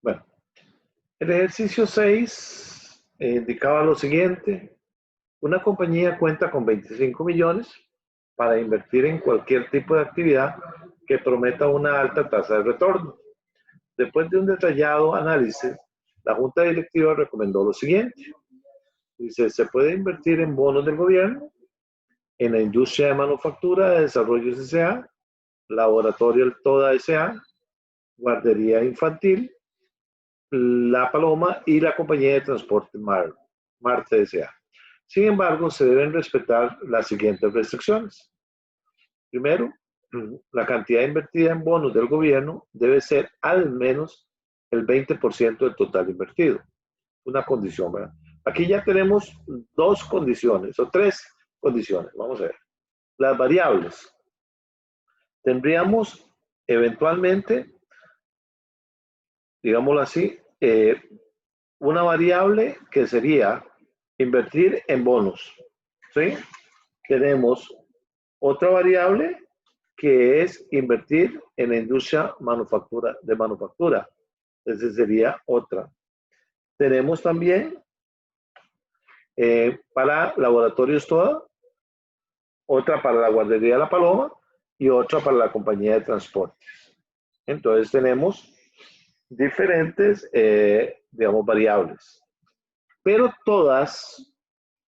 Bueno, el ejercicio 6 indicaba lo siguiente. Una compañía cuenta con 25 millones para invertir en cualquier tipo de actividad que prometa una alta tasa de retorno. Después de un detallado análisis, la Junta Directiva recomendó lo siguiente. Dice, se puede invertir en bonos del gobierno, en la industria de manufactura de desarrollo S.A., laboratorio El Toda S.A., guardería infantil, La Paloma y la compañía de transporte Marte S.A. Sin embargo, se deben respetar las siguientes restricciones. Primero, la cantidad invertida en bonos del gobierno debe ser al menos el 20% del total invertido. Una condición, ¿verdad? Aquí ya tenemos dos condiciones o tres condiciones. Vamos a ver. Las variables. Tendríamos eventualmente, digámoslo así, una variable que sería invertir en bonos. ¿Sí? Tenemos otra variable que es invertir en la industria de manufactura. Esa sería otra. Tenemos también para laboratorios toda, otra para la guardería La Paloma y otra para la compañía de transportes. Entonces tenemos diferentes, digamos, variables. Pero todas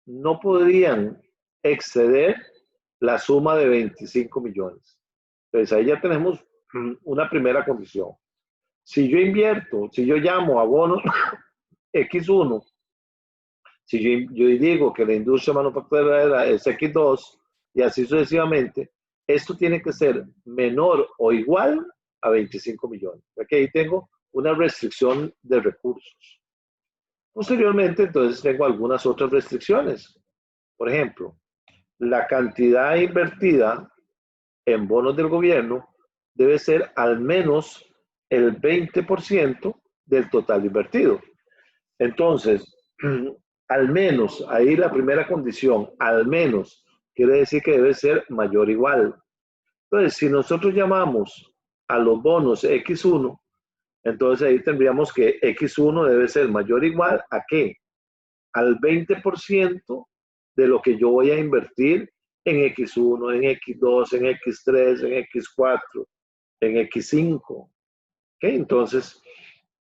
no podrían exceder la suma de 25 millones. Entonces ahí ya tenemos una primera condición. Si yo invierto, si yo llamo a bonos X1, si yo digo que la industria manufacturera es X2 y así sucesivamente, esto tiene que ser menor o igual a 25 millones. Aquí ahí tengo una restricción de recursos. Posteriormente, entonces, tengo algunas otras restricciones. Por ejemplo, la cantidad invertida en bonos del gobierno debe ser al menos el 20% del total invertido. Entonces, al menos, ahí la primera condición, al menos, quiere decir que debe ser mayor o igual. Entonces, si nosotros llamamos a los bonos X1, entonces ahí tendríamos que X1 debe ser mayor o igual a ¿qué? Al 20% de lo que yo voy a invertir en X1, en X2, en X3, en X4, en X5. ¿Okay? Entonces,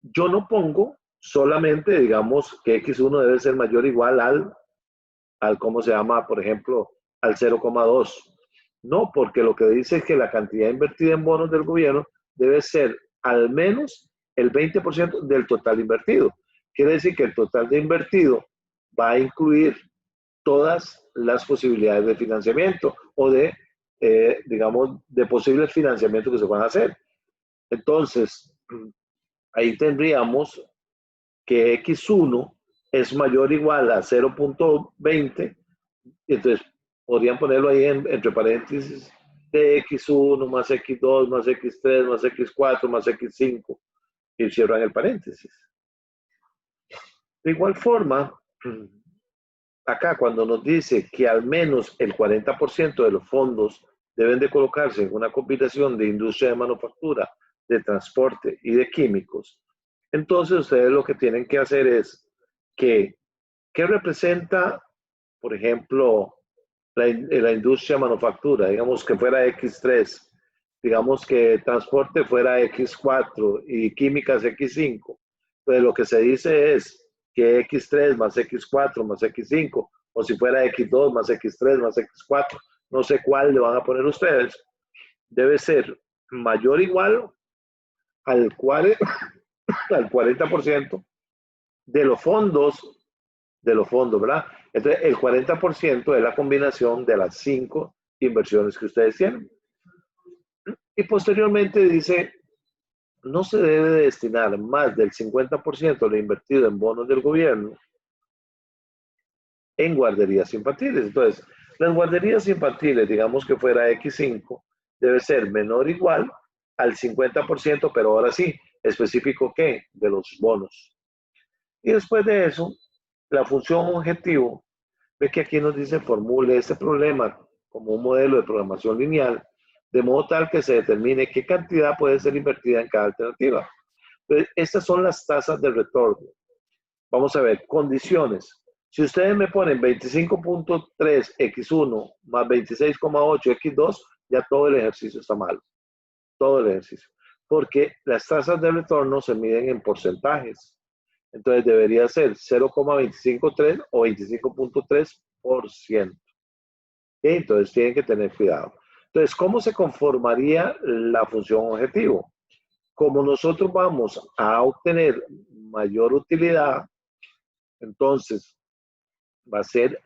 yo no pongo solamente, digamos, que X1 debe ser mayor o igual ¿cómo se llama? Por ejemplo, al 0,2. No, porque lo que dice es que la cantidad invertida en bonos del gobierno debe ser al menos el 20% del total invertido. Quiere decir que el total de invertido va a incluir todas las posibilidades de financiamiento o de, digamos, de posibles financiamientos que se van a hacer. Entonces, ahí tendríamos que X1 es mayor o igual a 0.20, entonces podrían ponerlo ahí entre paréntesis de X1 más X2 más X3 más X4 más X5 y cierran el paréntesis. De igual forma, acá cuando nos dice que al menos el 40% de los fondos deben de colocarse en una combinación de industria de manufactura, de transporte y de químicos, entonces ustedes lo que tienen que hacer es que, ¿qué representa, por ejemplo, la industria manufactura? Digamos que fuera X3, digamos que transporte fuera X4 y químicas X5. Pues lo que se dice es que X3 más X4 más X5, o si fuera X2 más X3 más X4, no sé cuál le van a poner ustedes, debe ser mayor o igual al 40% de los fondos, ¿verdad? Entonces, el 40% es la combinación de las 5 inversiones que ustedes tienen. Y posteriormente dice, no se debe destinar más del 50% de lo invertido en bonos del gobierno en guarderías infantiles. Entonces, las guarderías infantiles, digamos que fuera X5, debe ser menor o igual al 50%, pero ahora sí, específico ¿qué? De los bonos. Y después de eso, la función objetivo, ve que aquí nos dice formule este problema como un modelo de programación lineal, de modo tal que se determine qué cantidad puede ser invertida en cada alternativa. Entonces, estas son las tasas de retorno. Vamos a ver, condiciones. Si ustedes me ponen 25.3 X1 más 26,8 X2, ya todo el ejercicio está mal. Todo el ejercicio. Porque las tasas de retorno se miden en porcentajes. Entonces debería ser 0,253 o 25.3%. Entonces tienen que tener cuidado. Entonces, ¿cómo se conformaría la función objetivo? Como nosotros vamos a obtener mayor utilidad, entonces va a ser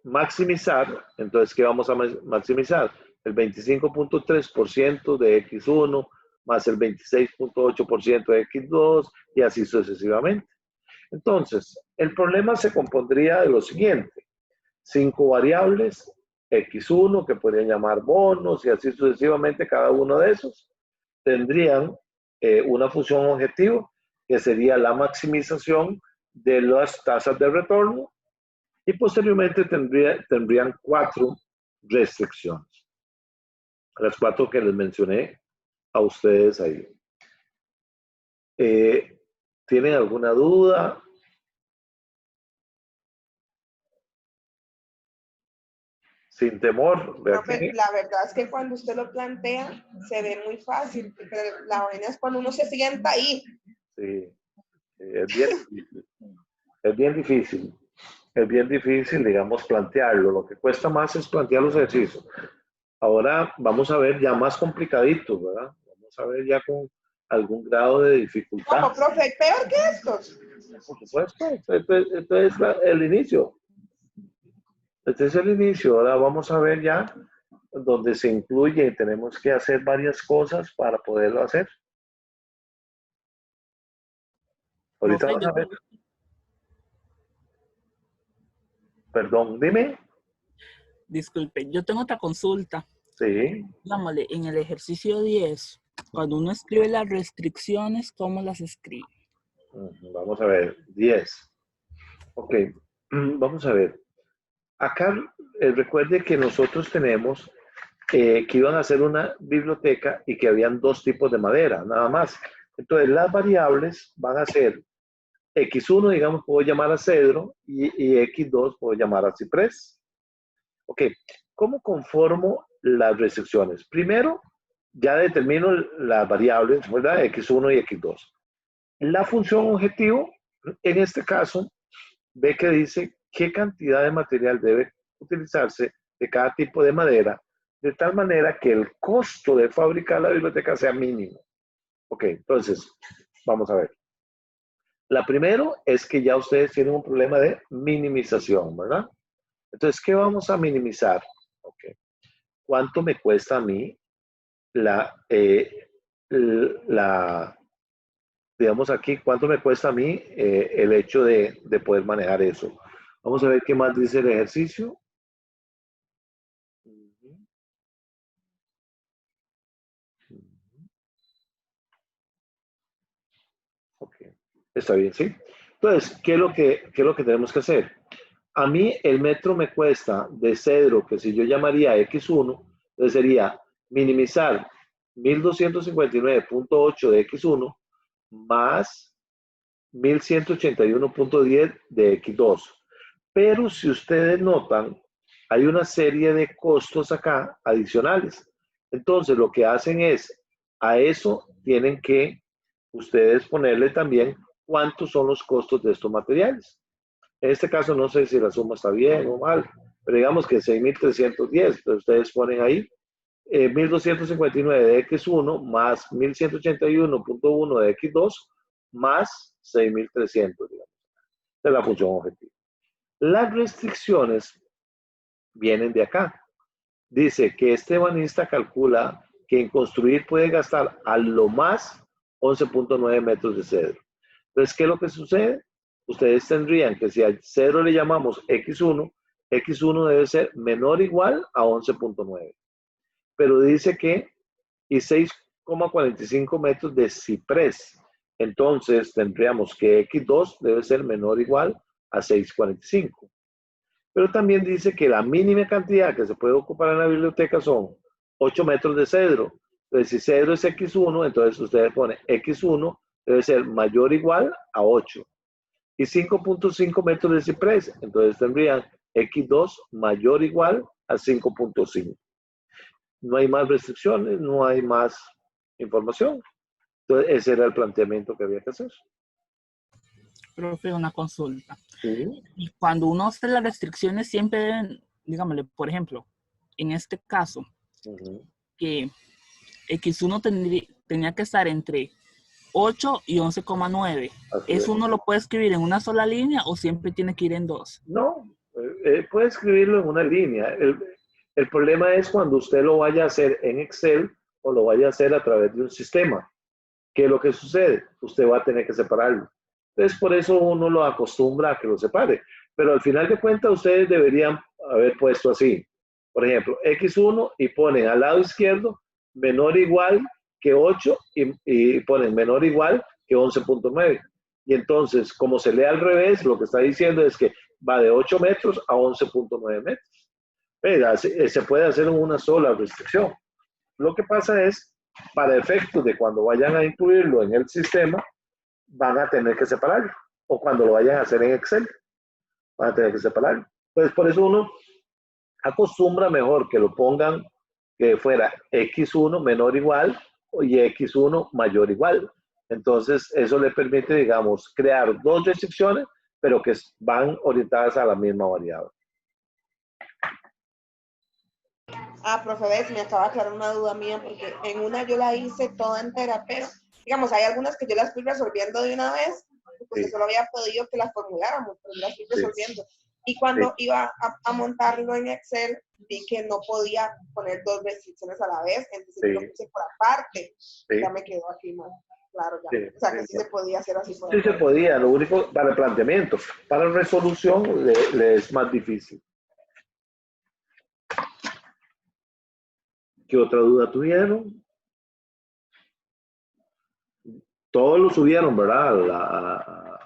maximizar. Entonces, ¿qué vamos a maximizar? El 25.3% de X1 más el 26.8% de X2 y así sucesivamente. Entonces, el problema se compondría de lo siguiente. 5 variables, X1, que podrían llamar bonos y así sucesivamente cada uno de esos, tendrían una función objetivo que sería la maximización de las tasas de retorno y posteriormente tendrían 4 restricciones. Las 4 que les mencioné a ustedes ahí. ¿Tienen alguna duda? Sin temor. No, la verdad es que cuando usted lo plantea se ve muy fácil, pero la vaina es cuando uno se sienta ahí. Sí, es bien difícil. Es bien difícil. Es bien difícil, digamos, plantearlo. Lo que cuesta más es plantear los ejercicios. Ahora vamos a ver ya más complicaditos, ¿verdad? Vamos a ver ya con algún grado de dificultad. No, profe, peor que estos. Por supuesto, este es el inicio. Este es el inicio. Ahora vamos a ver ya donde se incluye y tenemos que hacer varias cosas para poderlo hacer. Ahorita Profe, vamos a ver. Perdón, dime. disculpe, yo tengo otra consulta. Sí. Digámosle, en el ejercicio 10, cuando uno escribe las restricciones, ¿cómo las escribe? Vamos a ver, 10. Ok, vamos a ver. Acá recuerde que nosotros tenemos que iban a hacer una biblioteca y que habían 2 tipos de madera, nada más. Entonces, las variables van a ser X1, digamos, puedo llamar a cedro y X2 puedo llamar a ciprés. Ok, ¿cómo conformo las restricciones? Primero, ya determino las variables, ¿verdad? X1 y X2. La función objetivo, en este caso, ve que dice qué cantidad de material debe utilizarse de cada tipo de madera, de tal manera que el costo de fabricar la biblioteca sea mínimo. Ok, entonces, vamos a ver. La primero es que ya ustedes tienen un problema de minimización, ¿verdad? Entonces, ¿qué vamos a minimizar? Ok. ¿Cuánto me cuesta a mí digamos aquí, cuánto me cuesta a mí el hecho de poder manejar eso? Vamos a ver qué más dice el ejercicio. Ok, está bien, ¿sí? Entonces, ¿qué es lo que tenemos que hacer? A mí el metro me cuesta de cedro, que si yo llamaría X1, entonces sería minimizar 1259.8 de X1 más 1181.10 de X2. Pero si ustedes notan, hay una serie de costos acá adicionales. Entonces, lo que hacen es, a eso tienen que ustedes ponerle también cuántos son los costos de estos materiales. En este caso, no sé si la suma está bien o mal, pero digamos que 6.310. Entonces, ustedes ponen ahí 1.259 de X1 más 1.181.1 de X2 más 6.300, digamos, de la función objetivo. Las restricciones vienen de acá. Dice que este ebanista calcula que en construir puede gastar a lo más 11.9 metros de cedro. Entonces, ¿qué es lo que sucede? Ustedes tendrían que si al cedro le llamamos X1, X1 debe ser menor o igual a 11.9. Pero dice que y 6,45 metros de ciprés. Entonces tendríamos que X2 debe ser menor o igual a 6,45. Pero también dice que la mínima cantidad que se puede ocupar en la biblioteca son 8 metros de cedro. Entonces, si 0 es x1, entonces ustedes ponen x1 debe ser mayor o igual a 8. Y 5.5 metros de ciprés, entonces tendrían x2 mayor o igual a 5.5. No hay más restricciones, no hay más información. Entonces, ese era el planteamiento que había que hacer. Profe, una consulta. Sí. Y cuando uno hace las restricciones, siempre deben, digámosle, por ejemplo, en este caso, que X1 tenía que estar entre 8 y 11,9. ¿Eso uno lo puede escribir en una sola línea o siempre tiene que ir en dos? No, puede escribirlo en una línea. El problema es cuando usted lo vaya a hacer en Excel o lo vaya a hacer a través de un sistema. ¿Qué es lo que sucede? Usted va a tener que separarlo. Entonces, por eso uno lo acostumbra a que lo separe. Pero al final de cuentas, ustedes deberían haber puesto así. Por ejemplo, X1 y ponen al lado izquierdo menor o igual que 8 y ponen menor o igual que 11.9. Y entonces, como se lee al revés, lo que está diciendo es que va de 8 metros a 11.9 metros. Se puede hacer en una sola restricción. Lo que pasa es, para efectos de cuando vayan a incluirlo en el sistema, van a tener que separarlo. O cuando lo vayan a hacer en Excel, van a tener que separarlo. Entonces, por eso uno acostumbra mejor que lo pongan que fuera X1 menor o igual y X1 mayor o igual. Entonces, eso le permite, digamos, crear dos restricciones, pero que van orientadas a la misma variable. Profe, ves, me acaba de aclarar una duda mía, porque en una yo la hice toda entera, pero, digamos, hay algunas que yo las fui resolviendo de una vez, porque Sí. solo había pedido que las formuláramos, pero yo las fui resolviendo. Sí. Y cuando iba a montarlo en Excel, vi que no podía poner dos restricciones a la vez, entonces lo puse por aparte. Ya me quedó aquí más claro ya. O sea, que sí se podía hacer así por aparte. Sí se podía, lo único para el planteamiento. Para la resolución le es más difícil. ¿Qué otra duda tuvieron? Todos lo subieron, ¿verdad?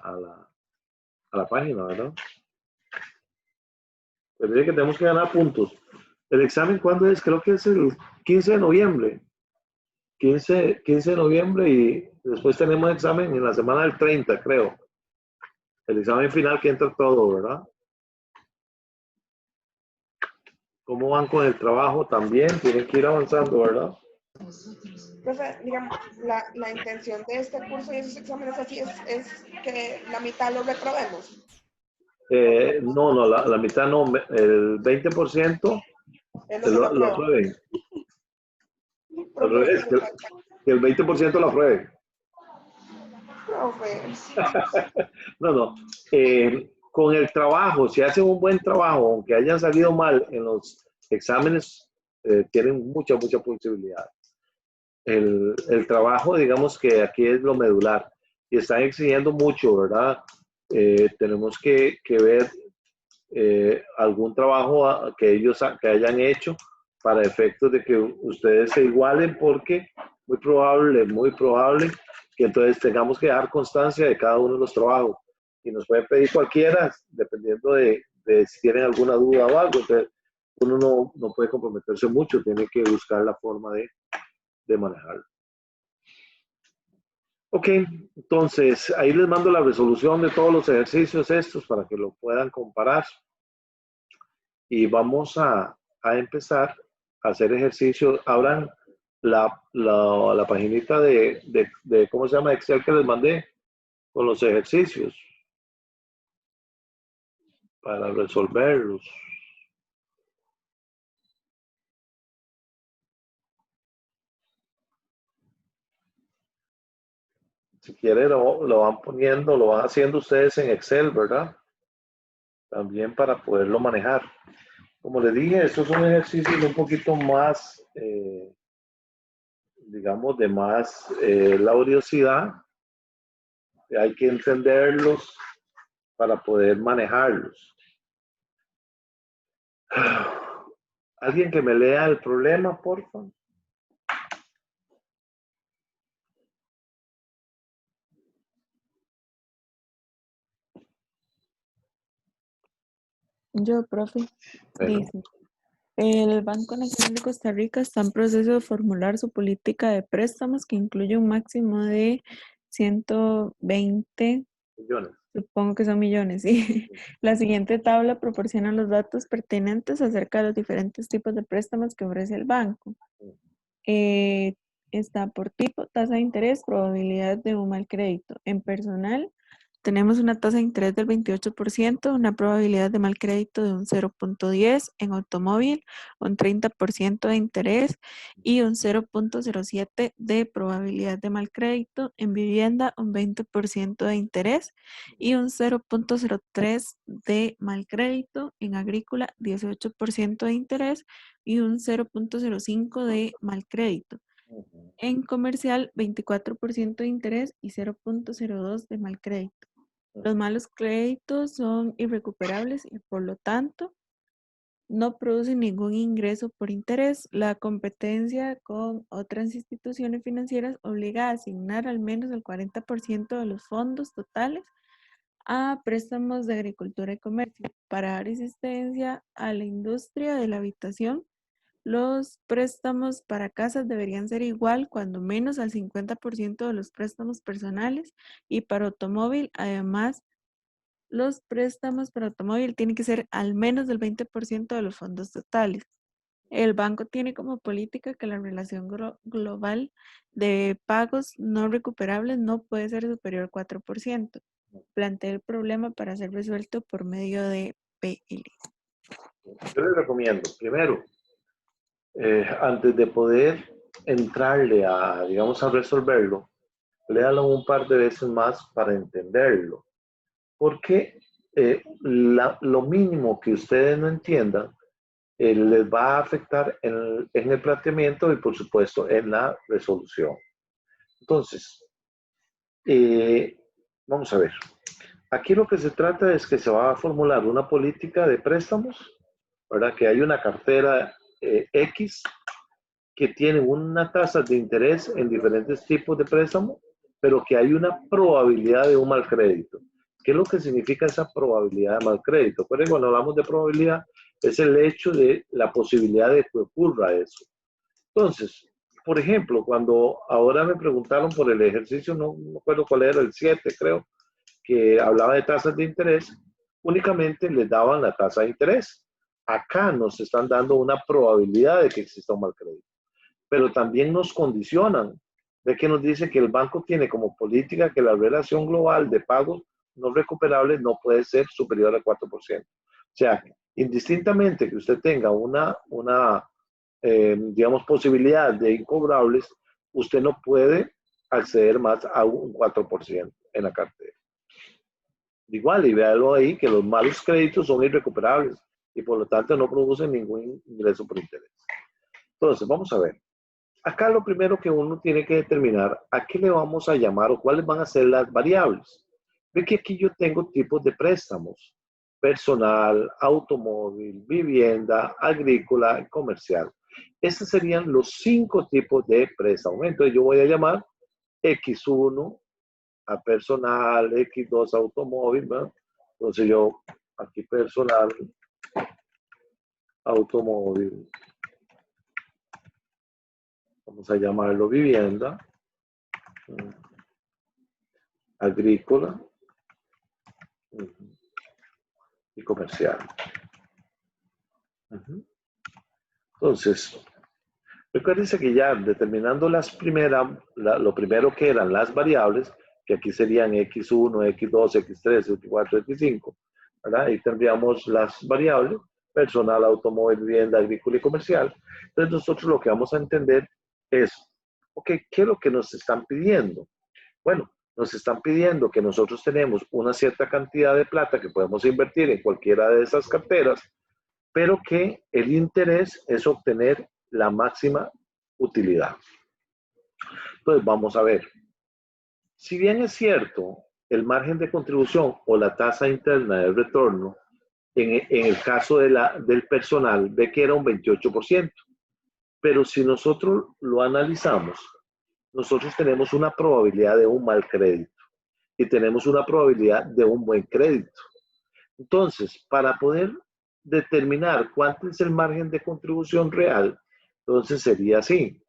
A la página, ¿verdad? Pero dice que tenemos que ganar puntos. ¿El examen cuándo es? Creo que es el 15 de noviembre. 15 de noviembre y después tenemos examen en la semana del 30, creo. El examen final que entra todo, ¿verdad? ¿Cómo van con el trabajo? También tienen que ir avanzando, ¿verdad? Profe, digamos, la intención de este curso y esos exámenes así es que la mitad lo reprobemos. No, la mitad no, el 20% lo aprueben. Al revés, que el 20% lo aprueben. Profe. No. Con el trabajo, si hacen un buen trabajo, aunque hayan salido mal en los exámenes, tienen mucha posibilidad. El trabajo, digamos que aquí es lo medular y están exigiendo mucho, ¿verdad? Tenemos que ver algún trabajo que ellos que hayan hecho para efectos de que ustedes se igualen, porque muy probable que entonces tengamos que dar constancia de cada uno de los trabajos y nos pueden pedir cualquiera dependiendo de si tienen alguna duda o algo. Entonces uno no puede comprometerse mucho, tiene que buscar la forma de manejarlo. Ok, entonces ahí les mando la resolución de todos los ejercicios estos para que lo puedan comparar. Y vamos a empezar a hacer ejercicios. Abran la paginita de, ¿cómo se llama? Excel que les mandé con los ejercicios para resolverlos. Si quieren lo van poniendo, lo van haciendo ustedes en Excel, ¿verdad? También para poderlo manejar. Como les dije, estos son ejercicios un poquito más, digamos, de más laboriosidad. Hay que entenderlos para poder manejarlos. ¿Alguien que me lea el problema, por favor? Yo, profe, Bueno. dice, El Banco Nacional de Costa Rica está en proceso de formular su política de préstamos que incluye un máximo de 120 millones. Supongo que son millones, sí. La siguiente tabla proporciona los datos pertinentes acerca de los diferentes tipos de préstamos que ofrece el banco. Está por tipo, tasa de interés, probabilidad de un mal crédito. En personal, tenemos una tasa de interés del 28%, una probabilidad de mal crédito de un 0.10, en automóvil un 30% de interés y un 0.07 de probabilidad de mal crédito, en vivienda un 20% de interés y un 0.03 de mal crédito, en agrícola 18% de interés y un 0.05 de mal crédito. En comercial, 24% de interés y 0.02 de mal crédito. Los malos créditos son irrecuperables y por lo tanto no producen ningún ingreso por interés. La competencia con otras instituciones financieras obliga a asignar al menos el 40% de los fondos totales a préstamos de agricultura y comercio. Para dar asistencia a la industria de la habitación, los préstamos para casas deberían ser igual, cuando menos al 50% de los préstamos personales, y para automóvil, además, los préstamos para automóvil tienen que ser al menos del 20% de los fondos totales. El banco tiene como política que la relación global de pagos no recuperables no puede ser superior al 4%. Plantea el problema para ser resuelto por medio de PL. Yo les recomiendo, primero, antes de poder entrarle a, digamos, a resolverlo, léalo un par de veces más para entenderlo. Porque lo mínimo que ustedes no entiendan les va a afectar en el planteamiento y, por supuesto, en la resolución. Entonces, vamos a ver. Aquí lo que se trata es que se va a formular una política de préstamos, ¿verdad? Que hay una cartera X que tiene una tasa de interés en diferentes tipos de préstamo, pero que hay una probabilidad de un mal crédito. ¿Qué es lo que significa esa probabilidad de mal crédito? Pero cuando hablamos de probabilidad, es el hecho de la posibilidad de que ocurra eso. Entonces, por ejemplo, cuando ahora me preguntaron por el ejercicio, no me acuerdo cuál era, el 7 creo, que hablaba de tasas de interés, únicamente les daban la tasa de interés. Acá nos están dando una probabilidad de que exista un mal crédito, pero también nos condicionan, de que nos dice que el banco tiene como política que la relación global de pagos no recuperables no puede ser superior al 4%. O sea, indistintamente que usted tenga una digamos, posibilidad de incobrables, usted no puede acceder más a un 4% en la cartera. Igual, y véalo ahí, que los malos créditos son irrecuperables y por lo tanto no producen ningún ingreso por interés. Entonces, vamos a ver. Acá lo primero que uno tiene que determinar a qué le vamos a llamar o cuáles van a ser las variables. Ve que aquí yo tengo tipos de préstamos: personal, automóvil, vivienda, agrícola y comercial. Estos serían los 5 tipos de préstamos. Entonces yo voy a llamar X1 a personal, X2 a automóvil, ¿verdad? Entonces yo aquí personal, automóvil, vamos a llamarlo vivienda, agrícola y comercial. Entonces, recuérdense que ya determinando lo primero que eran las variables, que aquí serían X1, X2, X3, X4, X5, ¿verdad? Ahí tendríamos las variables: personal, automóvil, vivienda, agrícola y comercial. Entonces nosotros lo que vamos a entender es, ok, ¿qué es lo que nos están pidiendo? Bueno, nos están pidiendo que nosotros tenemos una cierta cantidad de plata que podemos invertir en cualquiera de esas carteras, pero que el interés es obtener la máxima utilidad. Entonces, vamos a ver. Si bien es cierto, el margen de contribución o la tasa interna de retorno, en el caso del personal, ve que era un 28%. Pero si nosotros lo analizamos, nosotros tenemos una probabilidad de un mal crédito y tenemos una probabilidad de un buen crédito. Entonces, para poder determinar cuánto es el margen de contribución real, entonces sería así.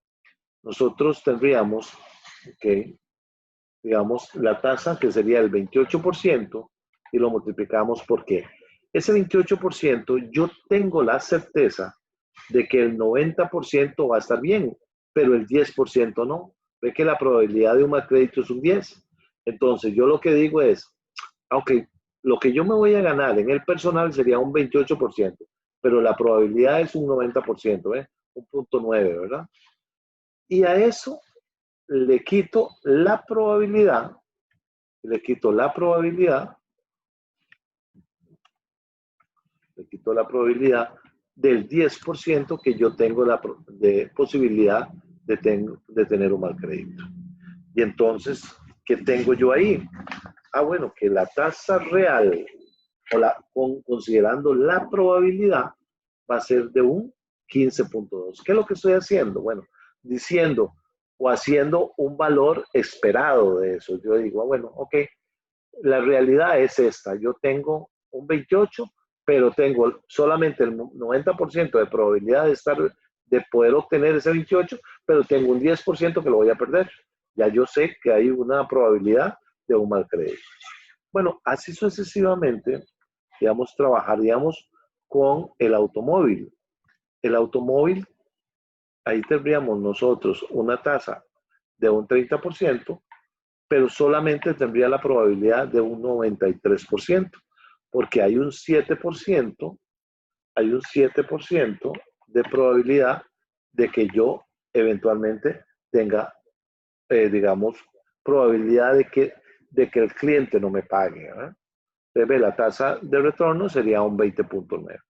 Nosotros tendríamos, okay, digamos, la tasa que sería el 28% y lo multiplicamos por qué. Ese 28% yo tengo la certeza de que el 90% va a estar bien, pero el 10% no. Ve que la probabilidad de un mal crédito es un 10. Entonces yo lo que digo es, aunque lo que yo me voy a ganar en el personal sería un 28%, pero la probabilidad es un 90%, ¿eh? 1.9, ¿verdad? Y a eso le quito la probabilidad, le quito la probabilidad del 10% que yo tengo de posibilidad de tener un mal crédito. Y entonces, ¿qué tengo yo ahí? Ah, bueno, que la tasa real, considerando la probabilidad, va a ser de un 15.2. ¿Qué es lo que estoy haciendo? Bueno, diciendo o haciendo un valor esperado de eso. Yo digo, ah, bueno, ok, la realidad es esta. Yo tengo un 28, pero tengo solamente el 90% de probabilidad de poder obtener ese 28, pero tengo un 10% que lo voy a perder. Ya yo sé que hay una probabilidad de un mal crédito. Bueno, así sucesivamente, digamos, trabajaríamos con el automóvil. El automóvil, ahí tendríamos nosotros una tasa de un 30%, pero solamente tendría la probabilidad de un 93%, porque hay un 7% de probabilidad de que yo eventualmente tenga, digamos, probabilidad de que el cliente no me pague, ¿verdad? Entonces, la tasa de retorno sería un 20.9.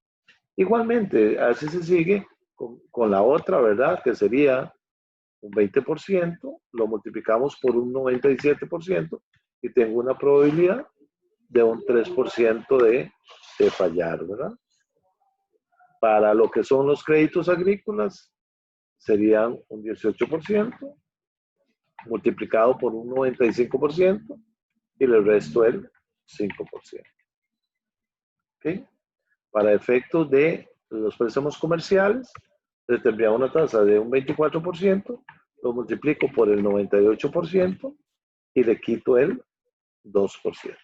Igualmente, así se sigue con la otra, ¿verdad? Que sería un 20%, lo multiplicamos por un 97% y tengo una probabilidad de un 3% de fallar, ¿verdad? Para lo que son los créditos agrícolas, serían un 18% multiplicado por un 95% y el resto el 5%. ¿Okay? Para efectos de los préstamos comerciales, tendría una tasa de un 24%, lo multiplico por el 98% y le quito el 2%.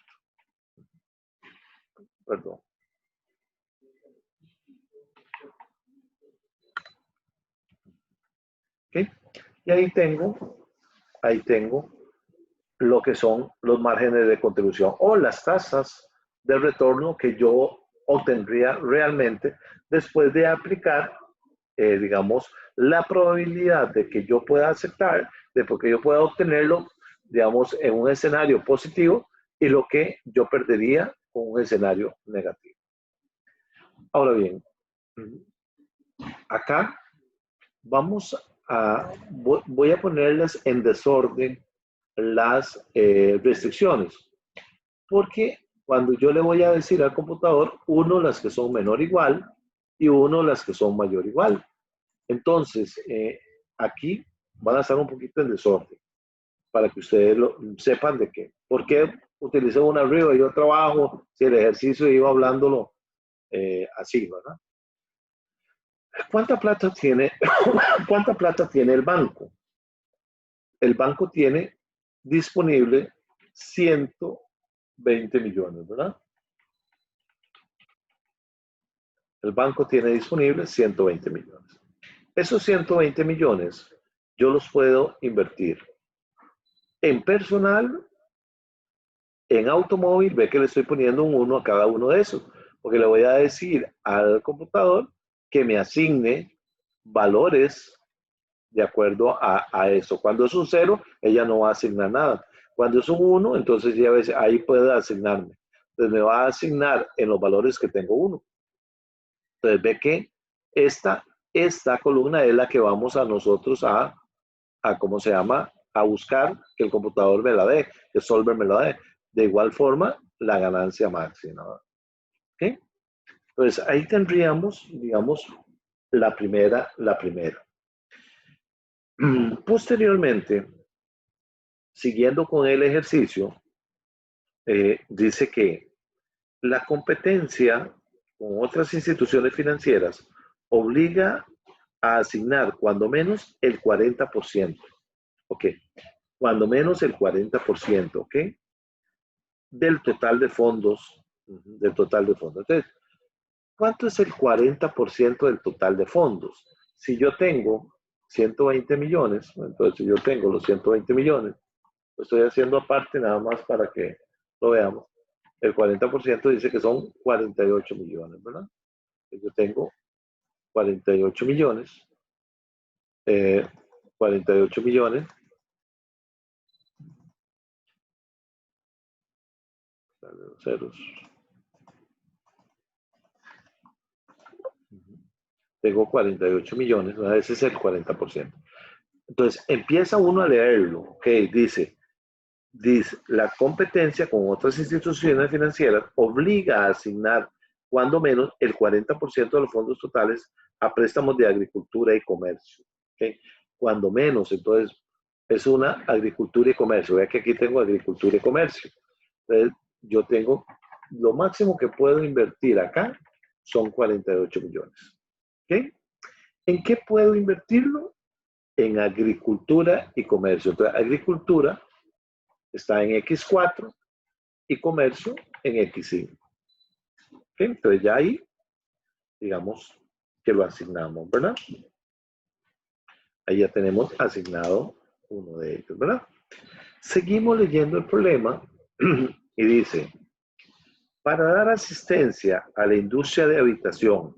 Perdón. ¿Okay? Y ahí tengo lo que son los márgenes de contribución o las tasas de retorno que yo obtendría realmente después de aplicar, digamos, la probabilidad de que yo pueda aceptar, de que yo pueda obtenerlo, digamos, en un escenario positivo y lo que yo perdería con un escenario negativo. Ahora bien, acá voy a ponerles en desorden las restricciones, porque cuando yo le voy a decir al computador, uno las que son menor igual y uno las que son mayor igual. Entonces, aquí van a estar un poquito en desorden, para que ustedes sepan de qué. ¿Por qué utilicé una arriba y otra abajo si el ejercicio iba hablándolo así, ¿verdad? ¿Cuánta plata tiene el banco? El banco tiene disponible 120 millones, ¿verdad? El banco tiene disponible 120 millones. Esos 120 millones yo los puedo invertir en personal, en automóvil. Ve que le estoy poniendo un 1 a cada uno de esos, porque le voy a decir al computador que me asigne valores de acuerdo a eso. Cuando es un 0, ella no va a asignar nada. Cuando es un 1, entonces ya ves, ahí puede asignarme. Entonces me va a asignar en los valores que tengo 1. Entonces ve que esta columna es la que vamos a nosotros ¿cómo se llama? A buscar que el computador me la dé, que Solver me la dé. De igual forma, la ganancia máxima. ¿Ok? Entonces ahí tendríamos, digamos, la primera. Posteriormente, siguiendo con el ejercicio, dice que la competencia con otras instituciones financieras obliga a asignar cuando menos el 40%. ¿Ok? Cuando menos el 40%, ¿ok? Del total de fondos. Del total de fondos. Entonces, ¿cuánto es el 40% del total de fondos? Si yo tengo 120 millones, entonces si yo tengo los 120 millones, lo estoy haciendo aparte nada más para que lo veamos. El 40% dice que son 48 millones, ¿verdad? Yo tengo 48 millones. 48 millones. Ceros. Tengo 48 millones, ¿verdad? Ese es el 40%. Entonces, empieza uno a leerlo, ¿ok? Dice, la competencia con otras instituciones financieras obliga a asignar cuando menos el 40% de los fondos totales a préstamos de agricultura y comercio, ¿ok? Cuando menos, entonces, es una agricultura y comercio. Vea que aquí tengo agricultura y comercio. Entonces, yo tengo, lo máximo que puedo invertir acá son 48 millones, ¿ok? ¿En qué puedo invertirlo? En agricultura y comercio. Entonces, agricultura está en X4 y comercio en X5. ¿Okay? Entonces ya ahí, digamos que lo asignamos, ¿verdad? Ahí ya tenemos asignado uno de ellos, ¿verdad? Seguimos leyendo el problema y dice, para dar asistencia a la industria de habitación,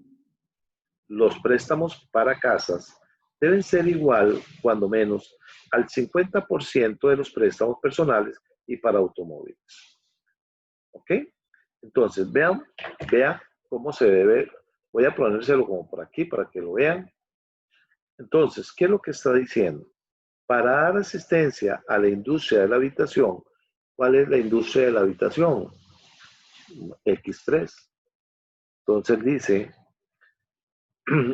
los préstamos para casas deben ser igual, cuando menos, al 50% de los préstamos personales y para automóviles. ¿Ok? Entonces, vea cómo se debe. Voy a ponérselo como por aquí para que lo vean. Entonces, ¿qué es lo que está diciendo? Para dar asistencia a la industria de la habitación, ¿cuál es la industria de la habitación? X3. Entonces dice,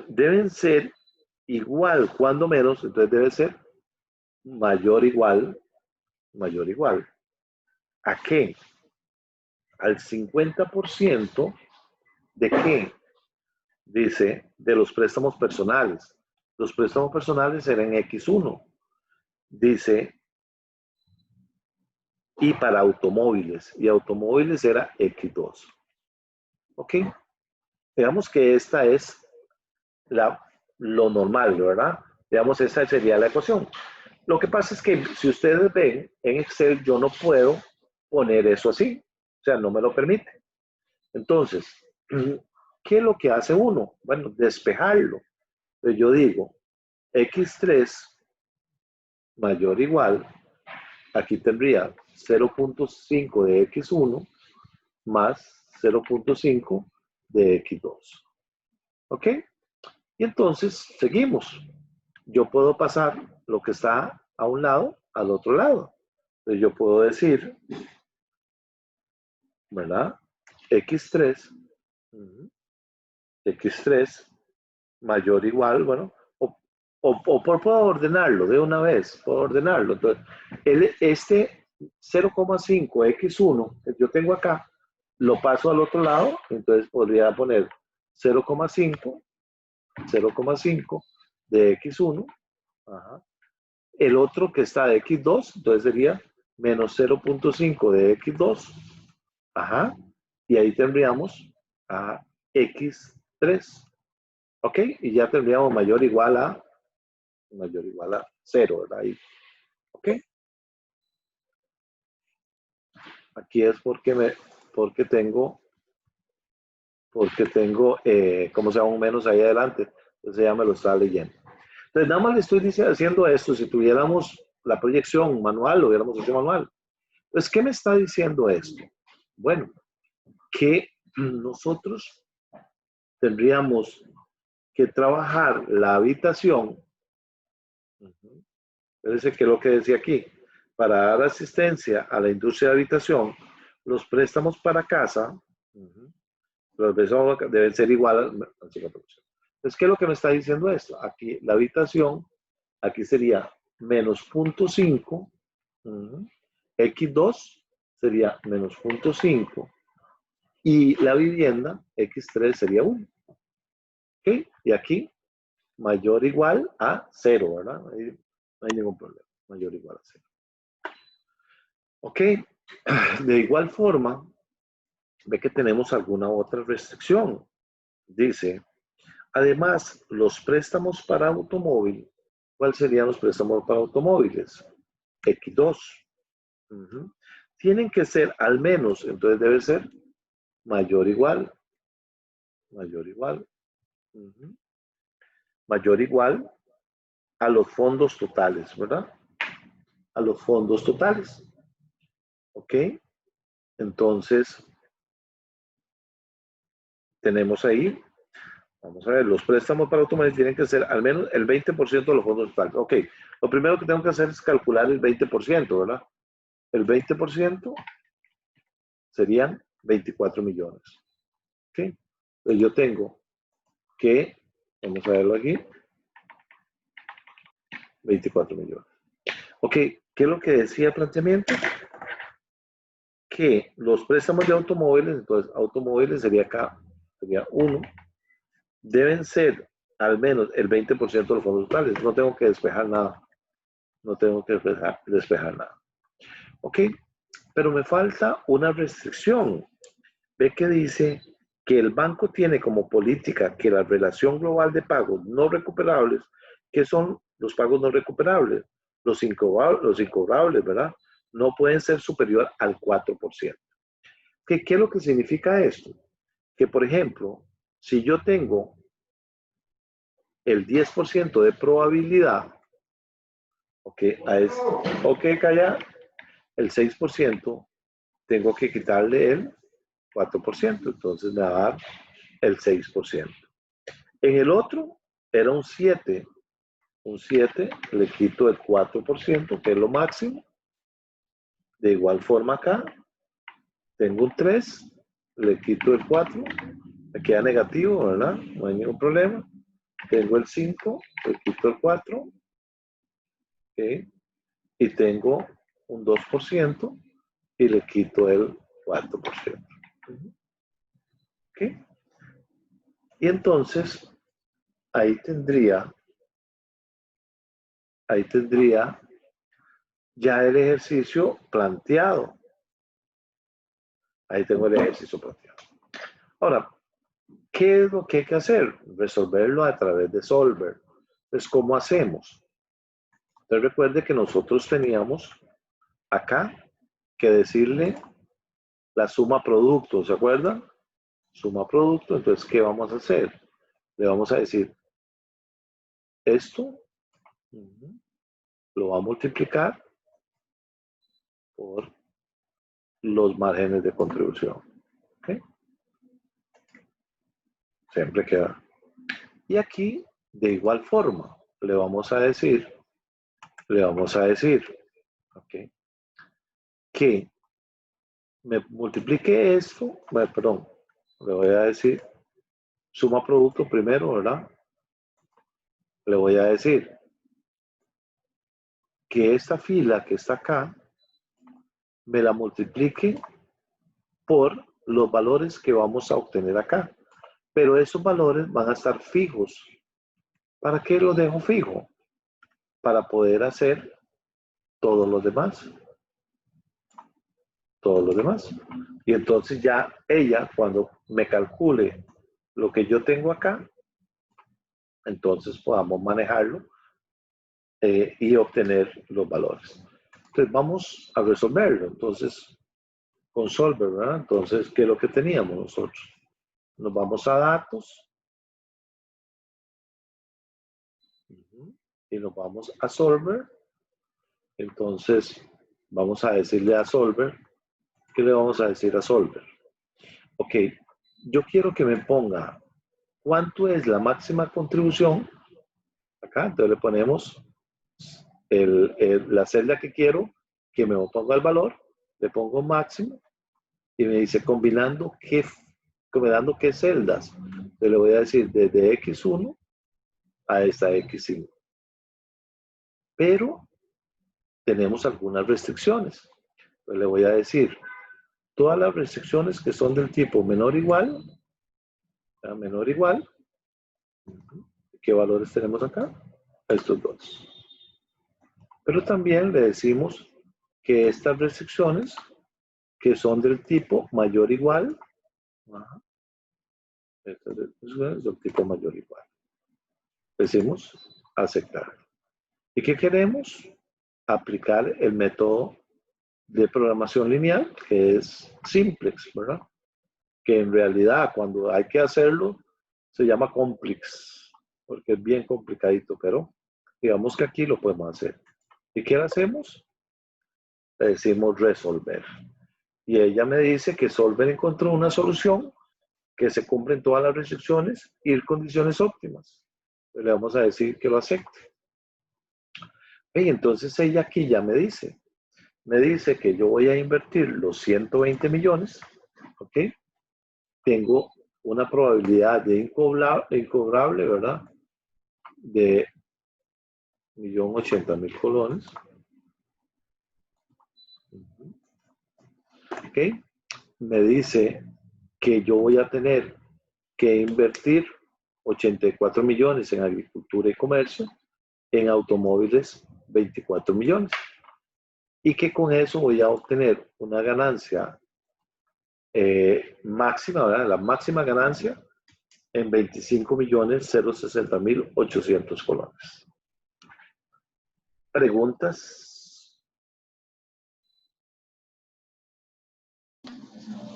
deben ser igual, cuando menos, entonces debe ser mayor igual. ¿A qué? Al 50% de qué? Dice, de los préstamos personales. Los préstamos personales eran X1. Dice, y para automóviles. Y automóviles era X2. ¿Ok? Digamos que esta es lo normal, ¿verdad? Digamos, esa sería la ecuación. Lo que pasa es que si ustedes ven en Excel, yo no puedo poner eso así. O sea, no me lo permite. Entonces, ¿qué es lo que hace uno? Bueno, despejarlo. Entonces yo digo, X3 mayor o igual, aquí tendría 0.5 de X1 más 0.5 de X2. ¿Ok? Y entonces seguimos. Yo puedo pasar lo que está a un lado al otro lado. Entonces yo puedo decir, ¿verdad? X3 mayor o igual, bueno, puedo ordenarlo de una vez, puedo ordenarlo. Entonces, este 0,5 X1 que yo tengo acá, lo paso al otro lado, entonces podría poner 0,5 de X1. Ajá. El otro que está de X2, entonces sería menos 0.5 de X2. Ajá. Y ahí tendríamos a X3. ¿Ok? Y ya tendríamos mayor o igual a 0, ¿verdad? Ahí. ¿Ok? Aquí es porque tengo, como se llama, un menos ahí adelante. Entonces ya me lo está leyendo. Entonces nada más le estoy haciendo esto. Si tuviéramos la proyección manual, lo hubiéramos hecho manual. Entonces, ¿qué me está diciendo esto? Bueno, que nosotros tendríamos que trabajar la habitación. Fíjense que es lo que decía aquí. Para dar asistencia a la industria de habitación, los préstamos para casa, los préstamos deben ser iguales al 50%. Entonces, ¿qué es lo que me está diciendo esto? Aquí la habitación, aquí sería menos 0.5, X2 sería menos 0.5, Y la vivienda, X3 sería 1. ¿Ok? Y aquí, mayor o igual a 0, ¿verdad? Ahí no hay ningún problema. Mayor o igual a 0. ¿Ok? De igual forma, ve que tenemos alguna otra restricción. Dice, además, los préstamos para automóvil, ¿cuáles serían los préstamos para automóviles? X2. Tienen que ser al menos, entonces debe ser mayor o igual, mayor o igual, mayor o igual a los fondos totales, ¿verdad? A los fondos totales. ¿Ok? Entonces, tenemos ahí, vamos a ver, los préstamos para automóviles tienen que ser al menos el 20% de los fondos totales. Ok, lo primero que tengo que hacer es calcular el 20%, ¿verdad? El 20% serían 24 millones. ¿Ok? Entonces yo tengo que, vamos a verlo aquí, 24 millones. Ok, ¿qué es lo que decía el planteamiento? Que los préstamos de automóviles, entonces automóviles sería acá, sería 1, deben ser al menos el 20% de los fondos totales. No tengo que despejar nada. No tengo que despejar nada. Ok, pero me falta una restricción. Ve que dice que el banco tiene como política que la relación global de pagos no recuperables, que son los pagos no recuperables, los incobrables, ¿verdad? No pueden ser superior al 4%. ¿Qué es lo que significa esto? Que, por ejemplo, si yo tengo el 10% de probabilidad, ok, calla, el 6%, tengo que quitarle el 4%, entonces me va a dar el 6%. En el otro era un 7, le quito el 4%, que es lo máximo. De igual forma acá, tengo un 3, le quito el 4, me queda negativo, ¿verdad? No hay ningún problema. Tengo el 5, le quito el 4, ¿ok? Y tengo un 2% y le quito el 4%. ¿Ok? Y entonces, ahí tendría ya el ejercicio planteado. Ahí tengo el ejercicio planteado. Ahora, ¿qué es lo que hay que hacer? Resolverlo a través de Solver. Entonces, ¿cómo hacemos? Entonces, recuerde que nosotros teníamos acá que decirle la suma producto, ¿se acuerdan? Suma producto, entonces, ¿qué vamos a hacer? Le vamos a decir, esto lo va a multiplicar por los márgenes de contribución. ¿Okay? Siempre queda. Y aquí, de igual forma, le vamos a decir, ¿okay? Que me multiplique esto, perdón, le voy a decir suma producto primero, ¿verdad? Le voy a decir que esta fila que está acá me la multiplique por los valores que vamos a obtener acá. Pero esos valores van a estar fijos. ¿Para qué los dejo fijo? Para poder hacer todos los demás. Todos los demás. Y entonces ya ella, cuando me calcule lo que yo tengo acá, entonces podamos manejarlo y obtener los valores. Entonces vamos a resolverlo. Entonces, con Solver, ¿verdad? Entonces, ¿qué es lo que teníamos nosotros? Nos vamos a datos y nos vamos a Solver. Entonces, vamos a decirle a Solver, ¿qué le vamos a decir a Solver? Ok, yo quiero que me ponga cuánto es la máxima contribución. Acá, entonces le ponemos la celda que quiero, que me ponga el valor, le pongo máximo y me dice combinando qué celdas. Entonces le voy a decir desde X1 a esta X5. Pero tenemos algunas restricciones. Entonces le voy a decir, todas las restricciones que son del tipo menor o igual, menor o igual. ¿Qué valores tenemos acá? Estos dos. Pero también le decimos que estas restricciones que son del tipo mayor o igual, estas restricciones del tipo mayor o igual. Decimos aceptar. ¿Y qué queremos? Aplicar el método de programación lineal, que es simplex, ¿verdad? Que en realidad cuando hay que hacerlo se llama complex, porque es bien complicadito, pero digamos que aquí lo podemos hacer. ¿Y qué le hacemos? Le decimos resolver. Y ella me dice que Solver encontró una solución que se cumplen todas las restricciones y condiciones óptimas. Pues le vamos a decir que lo acepte. Y entonces ella aquí ya me dice que yo voy a invertir los 120 millones, ¿ok? Tengo una probabilidad de incobrable, ¿verdad? De 1.080.000 colones. ¿Ok? Me dice que yo voy a tener que invertir 84 millones en agricultura y comercio, en automóviles 24 millones. Y que con eso voy a obtener una ganancia máxima, ¿verdad? La máxima ganancia en 25.060.800 colones. ¿Preguntas?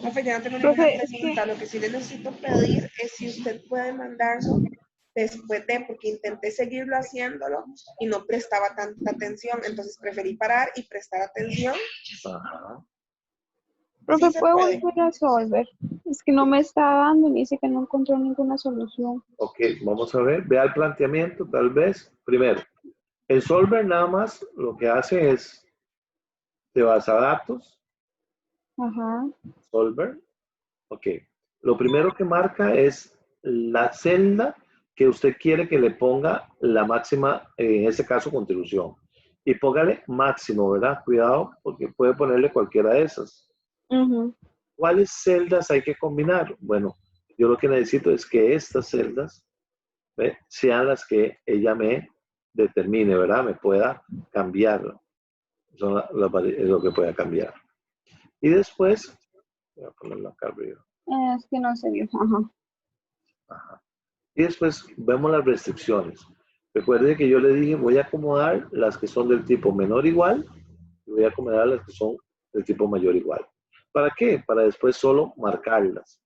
Profe, ya no tengo ninguna pregunta. Lo que sí le necesito pedir es si usted puede mandarlo después de, porque intenté seguirlo haciéndolo y no prestaba tanta atención, entonces preferí parar y prestar atención. Ajá. Profe, Sí, ¿puedo volver a Solver? Es que no me está dando, me dice que no encontró ninguna solución. Ok, vamos a ver. Vea el planteamiento, tal vez. Primero, el Solver nada más lo que hace es, te vas a datos, Ajá. Solver. Ok. Lo primero que marca es la celda que usted quiere que le ponga la máxima, en este caso, contribución. Y póngale máximo, ¿verdad? Cuidado, porque puede ponerle cualquiera de esas. ¿Cuáles celdas hay que combinar? Bueno, yo lo que necesito es que estas celdas sean las que ella me determine, ¿verdad? Me pueda cambiar. Son es lo que pueda cambiar. Y después, voy a ponerlo acá arriba. Es que no se vio. Ajá. Ajá. Y después vemos las restricciones. Recuerde que yo le dije, voy a acomodar las que son del tipo menor igual y voy a acomodar las que son del tipo mayor igual. ¿Para qué? Para después solo marcarlas.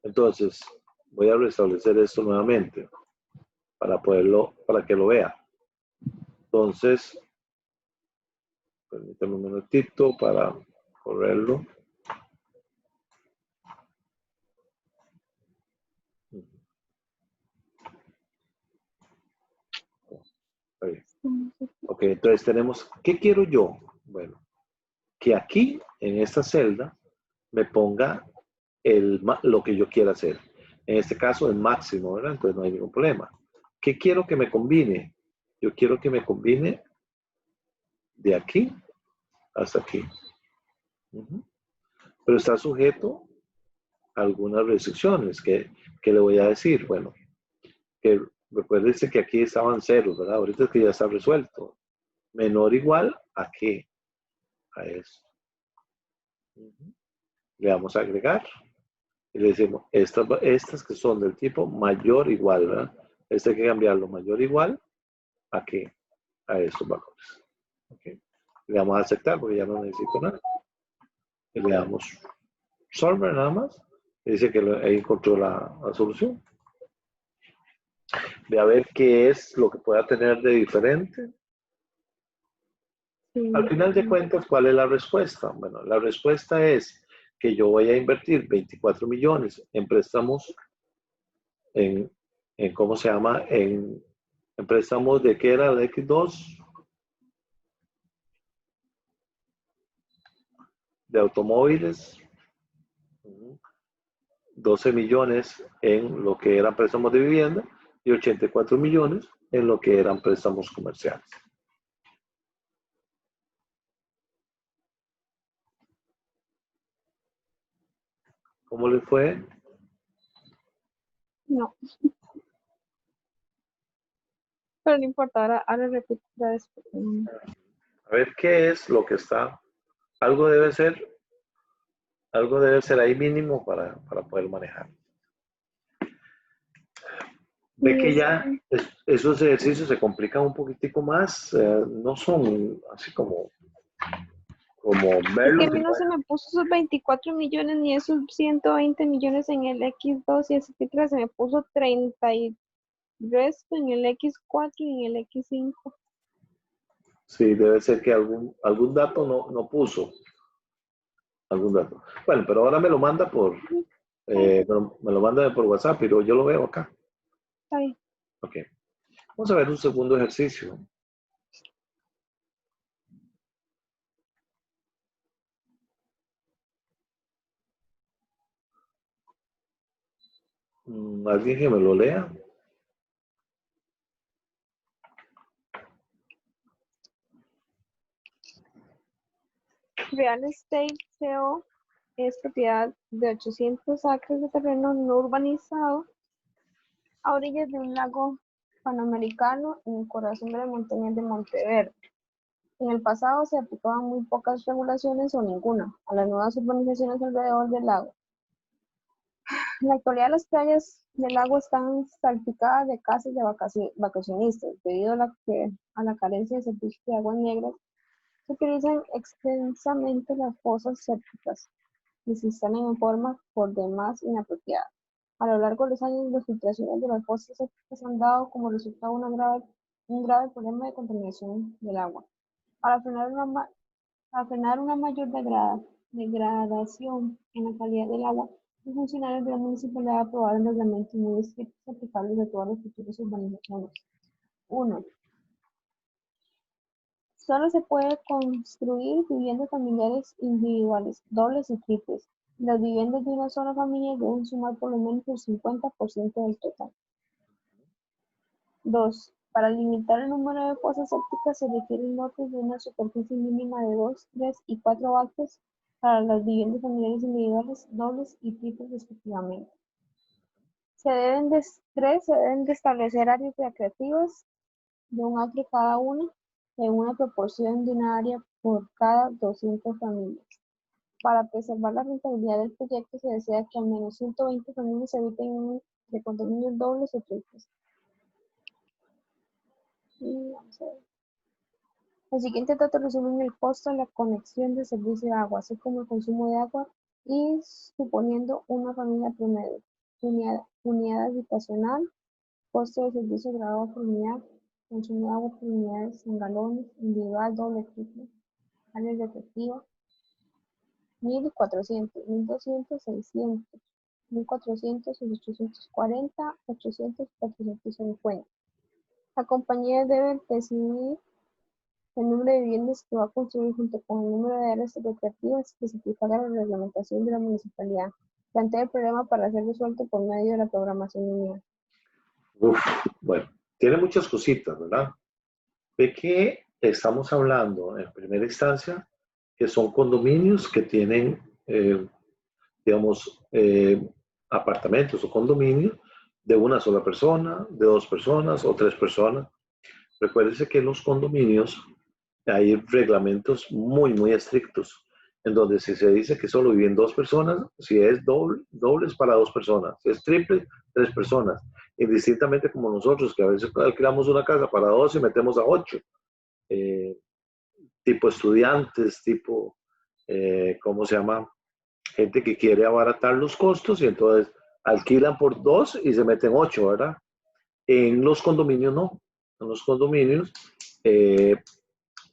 Entonces, voy a restablecer esto nuevamente para que lo vea. Entonces, permítame un minutito para correrlo. Ok, entonces tenemos, ¿qué quiero yo? Bueno, que aquí, en esta celda, me ponga lo que yo quiera hacer. En este caso, el máximo, ¿verdad? Entonces no hay ningún problema. ¿Qué quiero que me combine? Yo quiero que me combine de aquí hasta aquí. Pero está sujeto a algunas restricciones que le voy a decir. Bueno, que recuérdense que aquí estaban ceros, ¿verdad? Ahorita es que ya está resuelto. Menor o igual a qué? A eso. Le vamos a agregar. Y le decimos, estas que son del tipo mayor o igual, ¿verdad? Este hay que cambiarlo mayor o igual a qué? A esos valores. ¿Okay? Le damos a aceptar porque ya no necesito nada. Y le damos solver nada más. Y dice que ahí encontró la solución. De a ver qué es lo que pueda tener de diferente. Sí. Al final de cuentas, ¿cuál es la respuesta? Bueno, la respuesta es que yo voy a invertir 24 millones en préstamos, en ¿cómo se llama? En préstamos de qué era el X2, de automóviles, 12 millones en lo que eran préstamos de vivienda y 84 millones en lo que eran préstamos comerciales. ¿Cómo le fue? No. Pero no importa, ahora repito otra vez. A ver qué es lo que está. Algo debe ser ahí mínimo para poder manejar. Ve que ya esos ejercicios se complican un poquitico más, no son así como Es verlos. que a mí no se me puso esos 24 millones ni esos 120 millones en el X2 y ese X3, se me puso 30 y resto en el X4 y en el X5. Sí, debe ser que algún dato no puso. Algún dato. Bueno, pero ahora me lo manda me lo manda por WhatsApp, pero yo lo veo acá. Está bien. Ok. Vamos a ver un segundo ejercicio. ¿Alguien que me lo lea? Real Estate CO es propiedad de 800 acres de terreno no urbanizado a orillas de un lago panamericano en el corazón de la montaña de Monteverde. En el pasado se aplicaban muy pocas regulaciones o ninguna a las nuevas urbanizaciones alrededor del lago. En la actualidad las playas del lago están salpicadas de casas de vacacionistas debido a la carencia de servicios de aguas negras. Se utilizan extensamente las fosas sépticas y se instalan en forma por demás inapropiada. A lo largo de los años, las filtraciones de las fosas sépticas han dado como resultado un grave problema de contaminación del agua. Para frenar una mayor degradación en la calidad del agua, los funcionarios de la municipalidad aprobaron reglamentos muy estrictos aplicables a todas las futuras urbanizaciones. 1. Solo se puede construir viviendas familiares individuales, dobles y triples. Las viviendas de una sola familia deben sumar por lo menos el 50% del total. 2. Para limitar el número de fosas sépticas se requieren lotes de una superficie mínima de 2, 3 y 4 acres para las viviendas familiares individuales, dobles y triples respectivamente. Se deben de establecer áreas recreativas de 1 acre cada una, en una proporción de una área por cada 200 familias. Para preservar la rentabilidad del proyecto se desea que al menos 120 familias habiten de condominios dobles o triples. El siguiente dato resume el costo de la conexión de servicio de agua, así como el consumo de agua y suponiendo una familia promedio. Unidad habitacional, costo de servicio grabado por unidad, consumo de agua por unidades en galones, individual, doble, triple, área recreativa, 1400, 1200, 600, 1400, 840, 800, 450. La compañía debe decidir el número de viviendas que va a construir junto con el número de áreas recreativas especificada en la reglamentación de la municipalidad. Plantea el problema para ser resuelto por medio de la programación lineal. Bueno, tiene muchas cositas, ¿verdad? ¿De qué estamos hablando en primera instancia? Que son condominios que tienen, digamos, apartamentos o condominios de una sola persona, de 2 personas o 3 personas. Recuérdese que en los condominios hay reglamentos muy estrictos, en donde si se dice que solo viven 2 personas, si es doble es para 2 personas, si es triple, 3 personas. Indistintamente como nosotros, que a veces alquilamos una casa para 2 y metemos a 8. Tipo estudiantes, tipo, ¿cómo se llama? Gente que quiere abaratar los costos y entonces alquilan por 2 y se meten 8, ¿verdad? En los condominios no. En los condominios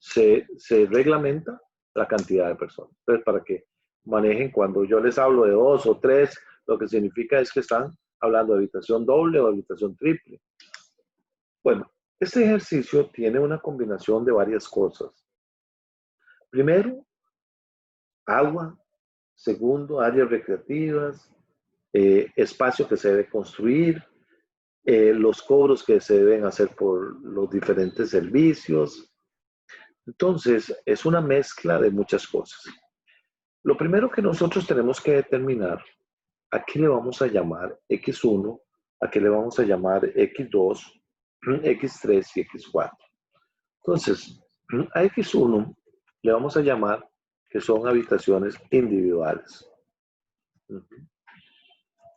se reglamenta la cantidad de personas. Entonces, para que manejen, cuando yo les hablo de 2 o 3, lo que significa es que están hablando de habitación doble o habitación triple. Bueno, este ejercicio tiene una combinación de varias cosas. Primero, agua. Segundo, áreas recreativas, espacio que se debe construir, los cobros que se deben hacer por los diferentes servicios. Entonces, es una mezcla de muchas cosas. Lo primero que nosotros tenemos que determinar ¿a qué le vamos a llamar X1? ¿A qué le vamos a llamar X2, X3 y X4? Entonces, a X1 le vamos a llamar que son habitaciones individuales.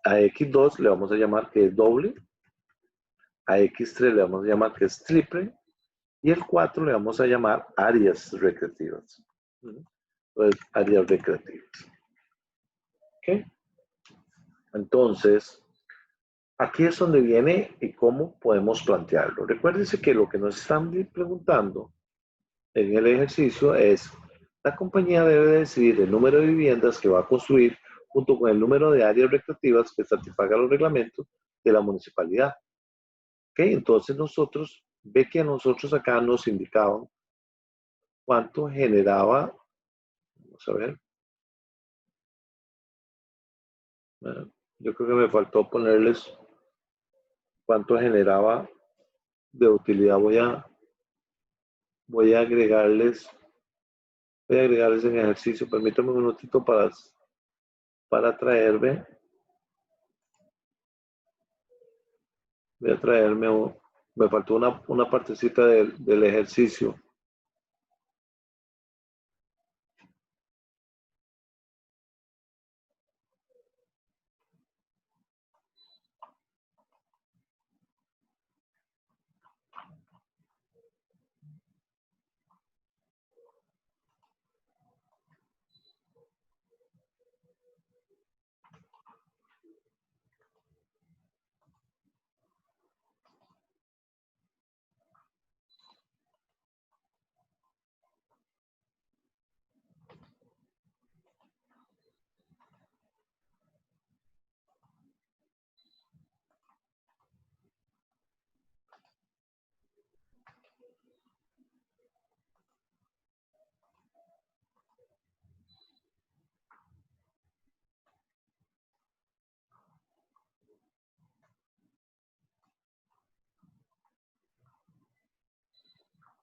A X2 le vamos a llamar que es doble. A X3 le vamos a llamar que es triple. Y el 4 le vamos a llamar áreas recreativas. Entonces, áreas recreativas. ¿Ok? Entonces, aquí es donde viene y cómo podemos plantearlo. Recuérdense que lo que nos están preguntando en el ejercicio es, la compañía debe decidir el número de viviendas que va a construir junto con el número de áreas recreativas que satisfagan los reglamentos de la municipalidad. ¿Ok? Entonces nosotros, ve que a nosotros acá nos indicaban cuánto generaba, vamos a ver, yo creo que me faltó ponerles cuánto generaba de utilidad. Voy a agregarles en ejercicio. Permítame un minutito para traerme. Voy a traerme, me faltó una partecita del ejercicio.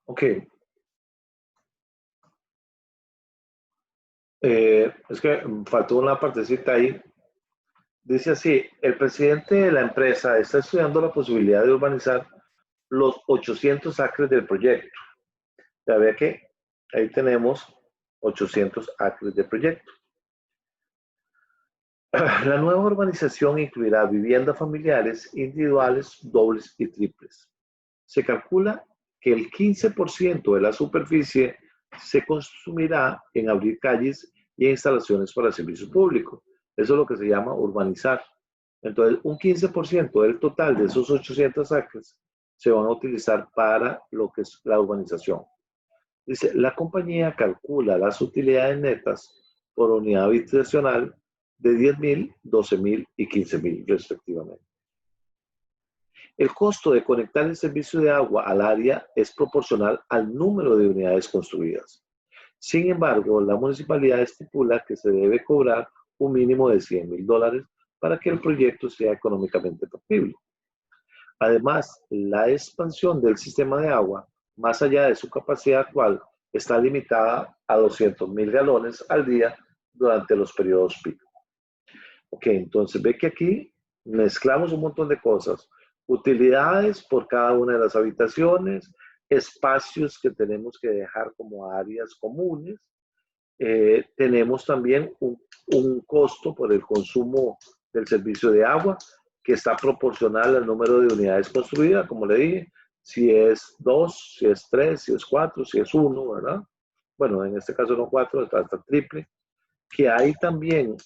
Ok. Es que faltó una partecita ahí. Dice así, el presidente de la empresa está estudiando la posibilidad de urbanizar los 800 acres del proyecto. Ya ve que ahí tenemos 800 acres de proyecto. La nueva urbanización incluirá viviendas familiares, individuales, dobles y triples. Se calcula que el 15% de la superficie se consumirá en abrir calles y instalaciones para el servicio público. Eso es lo que se llama urbanizar. Entonces, un 15% del total de esos 800 acres se van a utilizar para lo que es la urbanización. Dice, la compañía calcula las utilidades netas por unidad habitacional de 10.000, 12.000 y 15.000 respectivamente. El costo de conectar el servicio de agua al área es proporcional al número de unidades construidas. Sin embargo, la municipalidad estipula que se debe cobrar un mínimo de $100.000 para que el proyecto sea económicamente factible. Además, la expansión del sistema de agua, más allá de su capacidad actual, está limitada a 200.000 galones al día durante los periodos pico. Ok, entonces ve que aquí mezclamos un montón de cosas. Utilidades por cada una de las habitaciones, espacios que tenemos que dejar como áreas comunes. Tenemos también un costo por el consumo del servicio de agua que está proporcional al número de unidades construidas, como le dije, si es 2, si es 3, si es 4, si es 1, ¿verdad? Bueno, en este caso no 4, está hasta triple. Que hay también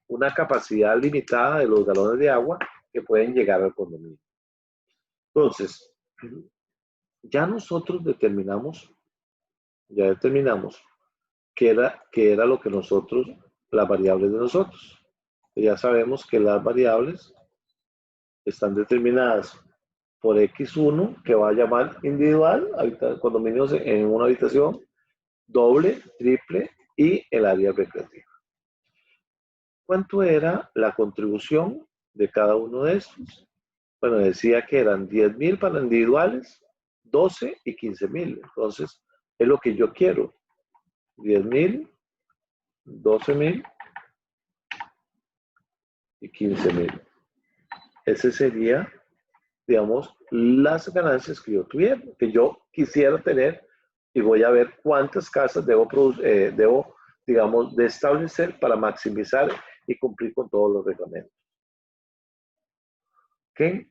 una capacidad limitada de los galones de agua que pueden llegar al condominio. Entonces, ya nosotros determinamos qué era lo que nosotros, las variables de nosotros. Ya sabemos que las variables están determinadas por X1, que va a llamar individual, condominios en una habitación, doble, triple y el área recreativa. ¿Cuánto era la contribución de cada uno de estos? Bueno, decía que eran 10.000 para individuales, 12 y 15.000. Entonces, es lo que yo quiero. 10.000, 12.000 y 15,000. Ese sería, digamos, las ganancias que yo tuviera, que yo quisiera tener, y voy a ver cuántas casas debo, digamos, de establecer para maximizar y cumplir con todos los reglamentos. ¿Ok?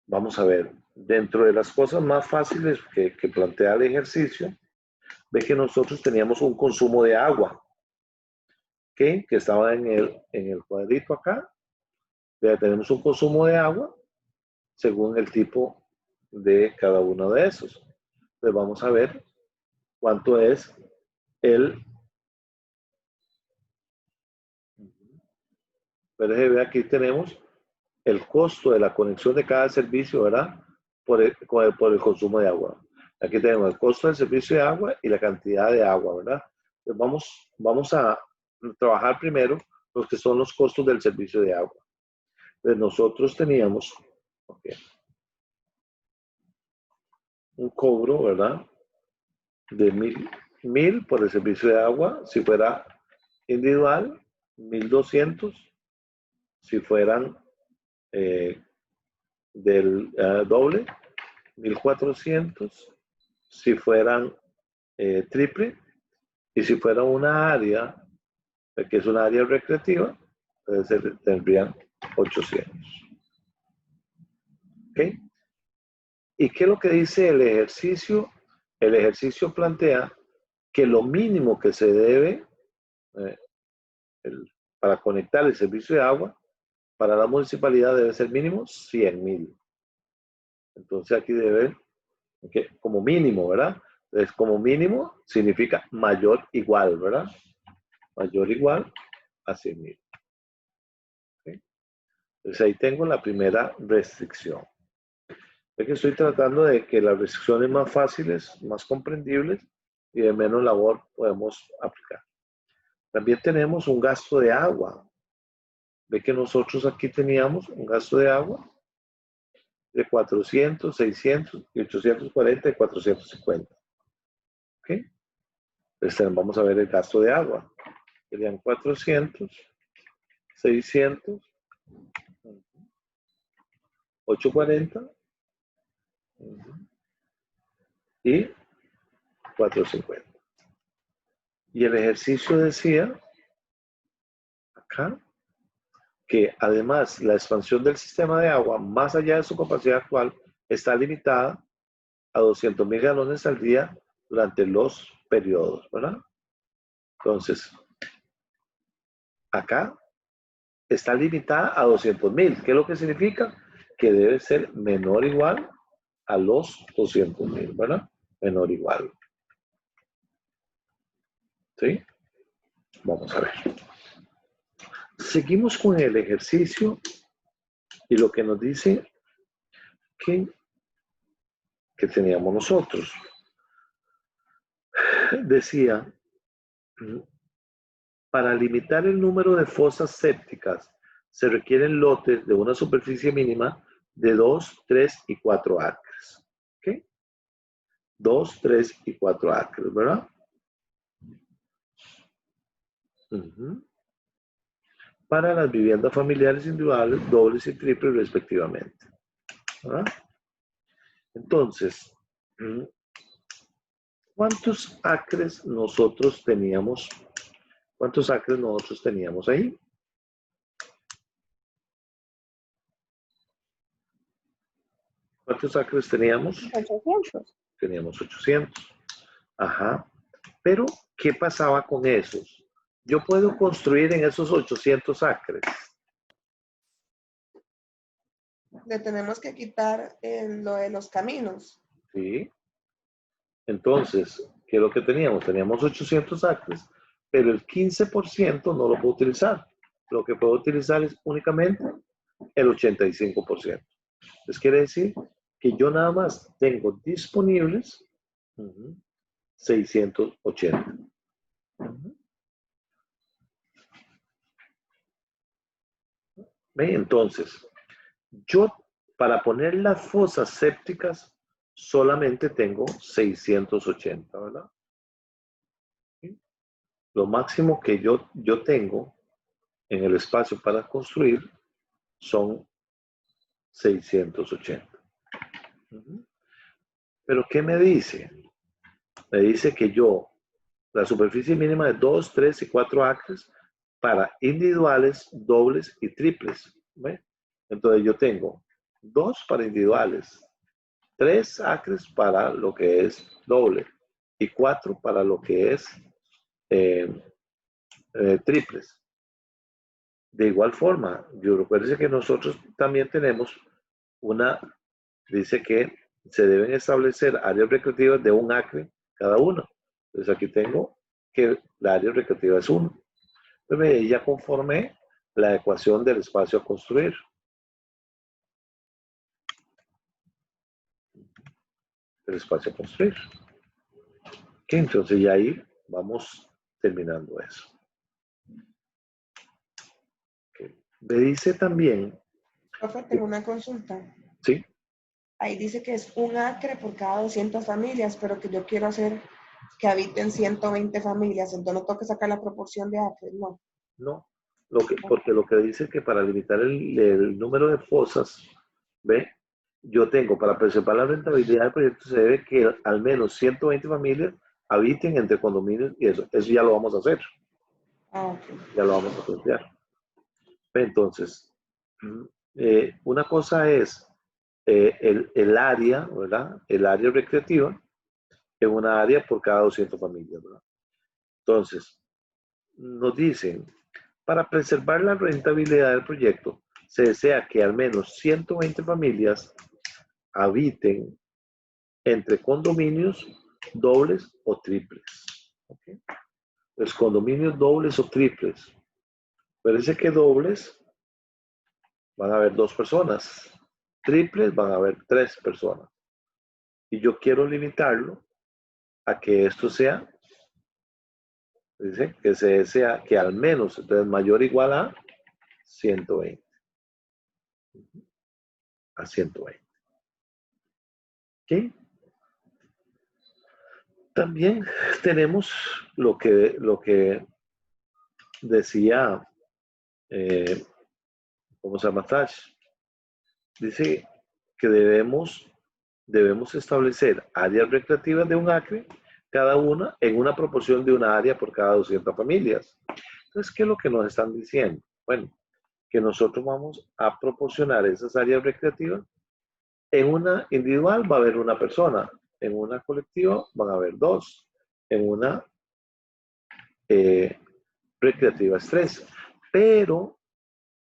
Vamos a ver, dentro de las cosas más fáciles que plantea el ejercicio, ve que nosotros teníamos un consumo de agua, ¿ok? Que estaba en el cuadrito acá. Ya tenemos un consumo de agua según el tipo de cada uno de esos. Entonces vamos a ver cuánto es pero aquí tenemos el costo de la conexión de cada servicio, ¿verdad? Por el consumo de agua. Aquí tenemos el costo del servicio de agua y la cantidad de agua, ¿verdad? Entonces vamos a trabajar primero los que son los costos del servicio de agua. Entonces nosotros teníamos un cobro, ¿verdad? De 1,000 por el servicio de agua, si fuera individual, 1,200, si fueran del doble, 1,400, si fueran triple, y si fuera una área, que es una área recreativa, entonces tendrían 800. ¿Ok? ¿Y qué es lo que dice el ejercicio? El ejercicio plantea que lo mínimo que se debe para conectar el servicio de agua para la municipalidad debe ser mínimo 100,000. Entonces aquí debe, como mínimo, ¿verdad? Entonces como mínimo significa mayor igual, ¿verdad? Mayor igual a 100,000. ¿Okay? Entonces ahí tengo la primera restricción. Es que estoy tratando de que las restricciones más fáciles, más comprendibles y de menos labor podemos aplicar. También tenemos un gasto de agua. Ve que nosotros aquí teníamos un gasto de agua de 400, 600, 840 y 450. ¿Ok? Entonces vamos a ver el gasto de agua. Serían 400, 600, 840 y 450. Y el ejercicio decía acá que además la expansión del sistema de agua más allá de su capacidad actual está limitada a 200,000 galones al día durante los periodos, ¿verdad? Entonces, acá está limitada a 200,000. ¿Qué es lo que significa? Que debe ser menor o igual a los 200,000, ¿verdad? Menor o igual. ¿Sí? Vamos a ver. Seguimos con el ejercicio y lo que nos dice que teníamos nosotros. Decía, para limitar el número de fosas sépticas se requieren lotes de una superficie mínima de 2, 3 y 4 acres. ¿Ok? 2, 3 y 4 acres, ¿verdad? Para las viviendas familiares individuales, dobles y triples respectivamente. ¿Verdad? Entonces, ¿cuántos acres nosotros teníamos? ¿Cuántos acres nosotros teníamos ahí? ¿Cuántos acres teníamos? 800. Teníamos 800. Ajá. Pero, ¿qué pasaba con esos? Yo puedo construir en esos 800 acres. Le tenemos que quitar lo de los caminos. Sí. Entonces, ¿qué es lo que teníamos? Teníamos 800 acres, pero el 15% no lo puedo utilizar. Lo que puedo utilizar es únicamente el 85%. Entonces, quiere decir que yo nada más tengo disponibles 680. Entonces, yo para poner las fosas sépticas solamente tengo 680, ¿verdad? Lo máximo que yo tengo en el espacio para construir son 680. Pero ¿qué me dice? Me dice que la superficie mínima de 2, 3 y 4 acres para individuales, dobles y triples. ¿Ve? Entonces yo tengo 2 para individuales, 3 acres para lo que es doble y 4 para lo que es triples. De igual forma, yo recuerdo que nosotros también tenemos dice que se deben establecer áreas recreativas de 1 acre cada uno. Entonces aquí tengo que la área recreativa es 1. Entonces ya conformé la ecuación del espacio a construir. El espacio a construir. Ok, entonces ya ahí vamos terminando eso. Okay. Me dice también... Profe, tengo una consulta. Sí. Ahí dice que es 1 acre por cada 200 familias, pero que yo quiero hacer que habiten 120 familias, entonces no tengo que sacar la proporción de acres, ¿no? No, porque lo que dice es que para limitar el número de fosas, ¿ve? Yo tengo, para preservar la rentabilidad del proyecto, se debe que al menos 120 familias habiten entre condominios y eso ya lo vamos a hacer. Okay. Ya lo vamos a plantear. Entonces, una cosa es el área, ¿verdad? El área recreativa es una área por cada 200 familias, ¿verdad? Entonces, nos dicen, para preservar la rentabilidad del proyecto, se desea que al menos 120 familias habiten entre condominios dobles o triples. ¿Okay? Los condominios dobles o triples. Parece que dobles van a haber 2 personas. Triples van a haber 3 personas. Y yo quiero limitarlo a que esto sea, dice, que se desea que al menos, entonces mayor o igual a 120. A 120. ¿Ok? También tenemos lo que decía, ¿cómo se llama? Tash. Dice que debemos establecer áreas recreativas de 1 acre, cada una en una proporción de una área por cada 200 familias. Entonces, ¿qué es lo que nos están diciendo? Bueno, que nosotros vamos a proporcionar esas áreas recreativas. En una individual va a haber 1 persona, en una colectiva van a haber 2, en una recreativa es 3. Pero,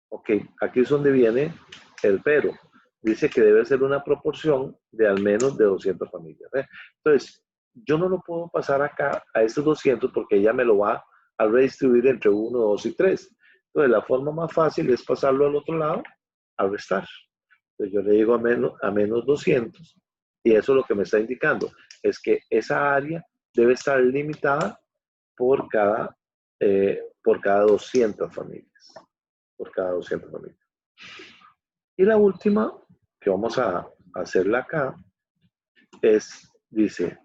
ok, aquí es donde viene el pero. Dice que debe ser una proporción de al menos de 200 familias. Entonces, yo no lo puedo pasar acá a estos 200 porque ella me lo va a redistribuir entre 1, 2 y 3. Entonces, la forma más fácil es pasarlo al otro lado, a restar. Entonces, yo le digo a menos 200 y eso es lo que me está indicando. Es que esa área debe estar limitada por cada 200 familias. Por cada 200 familias. Y la última, que vamos a hacerla acá, dice,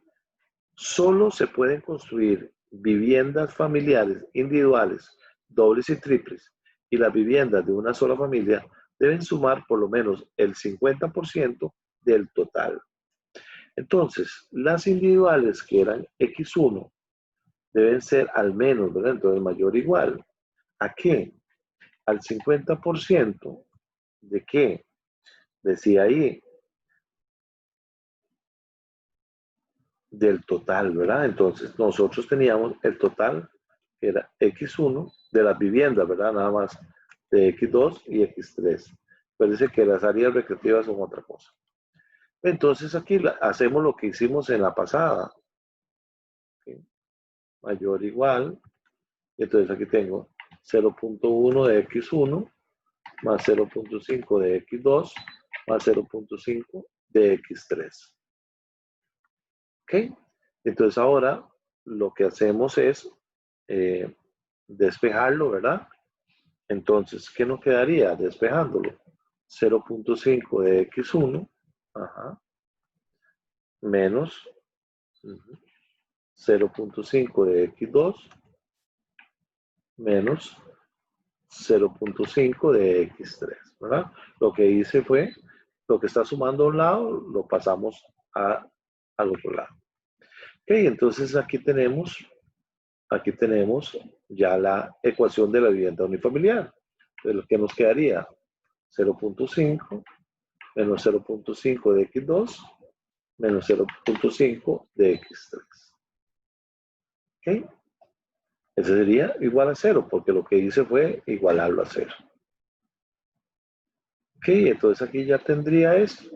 solo se pueden construir viviendas familiares individuales, dobles y triples, y las viviendas de una sola familia deben sumar por lo menos el 50% del total. Entonces, las individuales que eran X1 deben ser al menos, ¿verdad? Entonces, mayor o igual. ¿A qué? Al 50% de qué? Decía ahí, del total, ¿verdad? Entonces, nosotros teníamos el total, que era X1 de las viviendas, ¿verdad? Nada más de X2 y X3. Parece que las áreas recreativas son otra cosa. Entonces, aquí hacemos lo que hicimos en la pasada. ¿Okay? Mayor o igual. Entonces, aquí tengo 0.1 de X1 más 0.5 de X2 más 0.5 de X3. ¿Ok? Entonces ahora lo que hacemos es despejarlo, ¿verdad? Entonces, ¿qué nos quedaría despejándolo? 0.5 de X1 menos 0.5 de X2 menos 0.5 de X3. ¿verdad? Lo que hice fue, lo que está sumando a un lado, lo pasamos al otro lado. Ok, entonces aquí tenemos ya la ecuación de la vivienda unifamiliar. De lo que nos quedaría 0.5 menos 0.5 de x2 menos 0.5 de x3. ¿Ok? Ese sería igual a 0, porque lo que hice fue igualarlo a 0. Ok, entonces aquí ya tendría esto.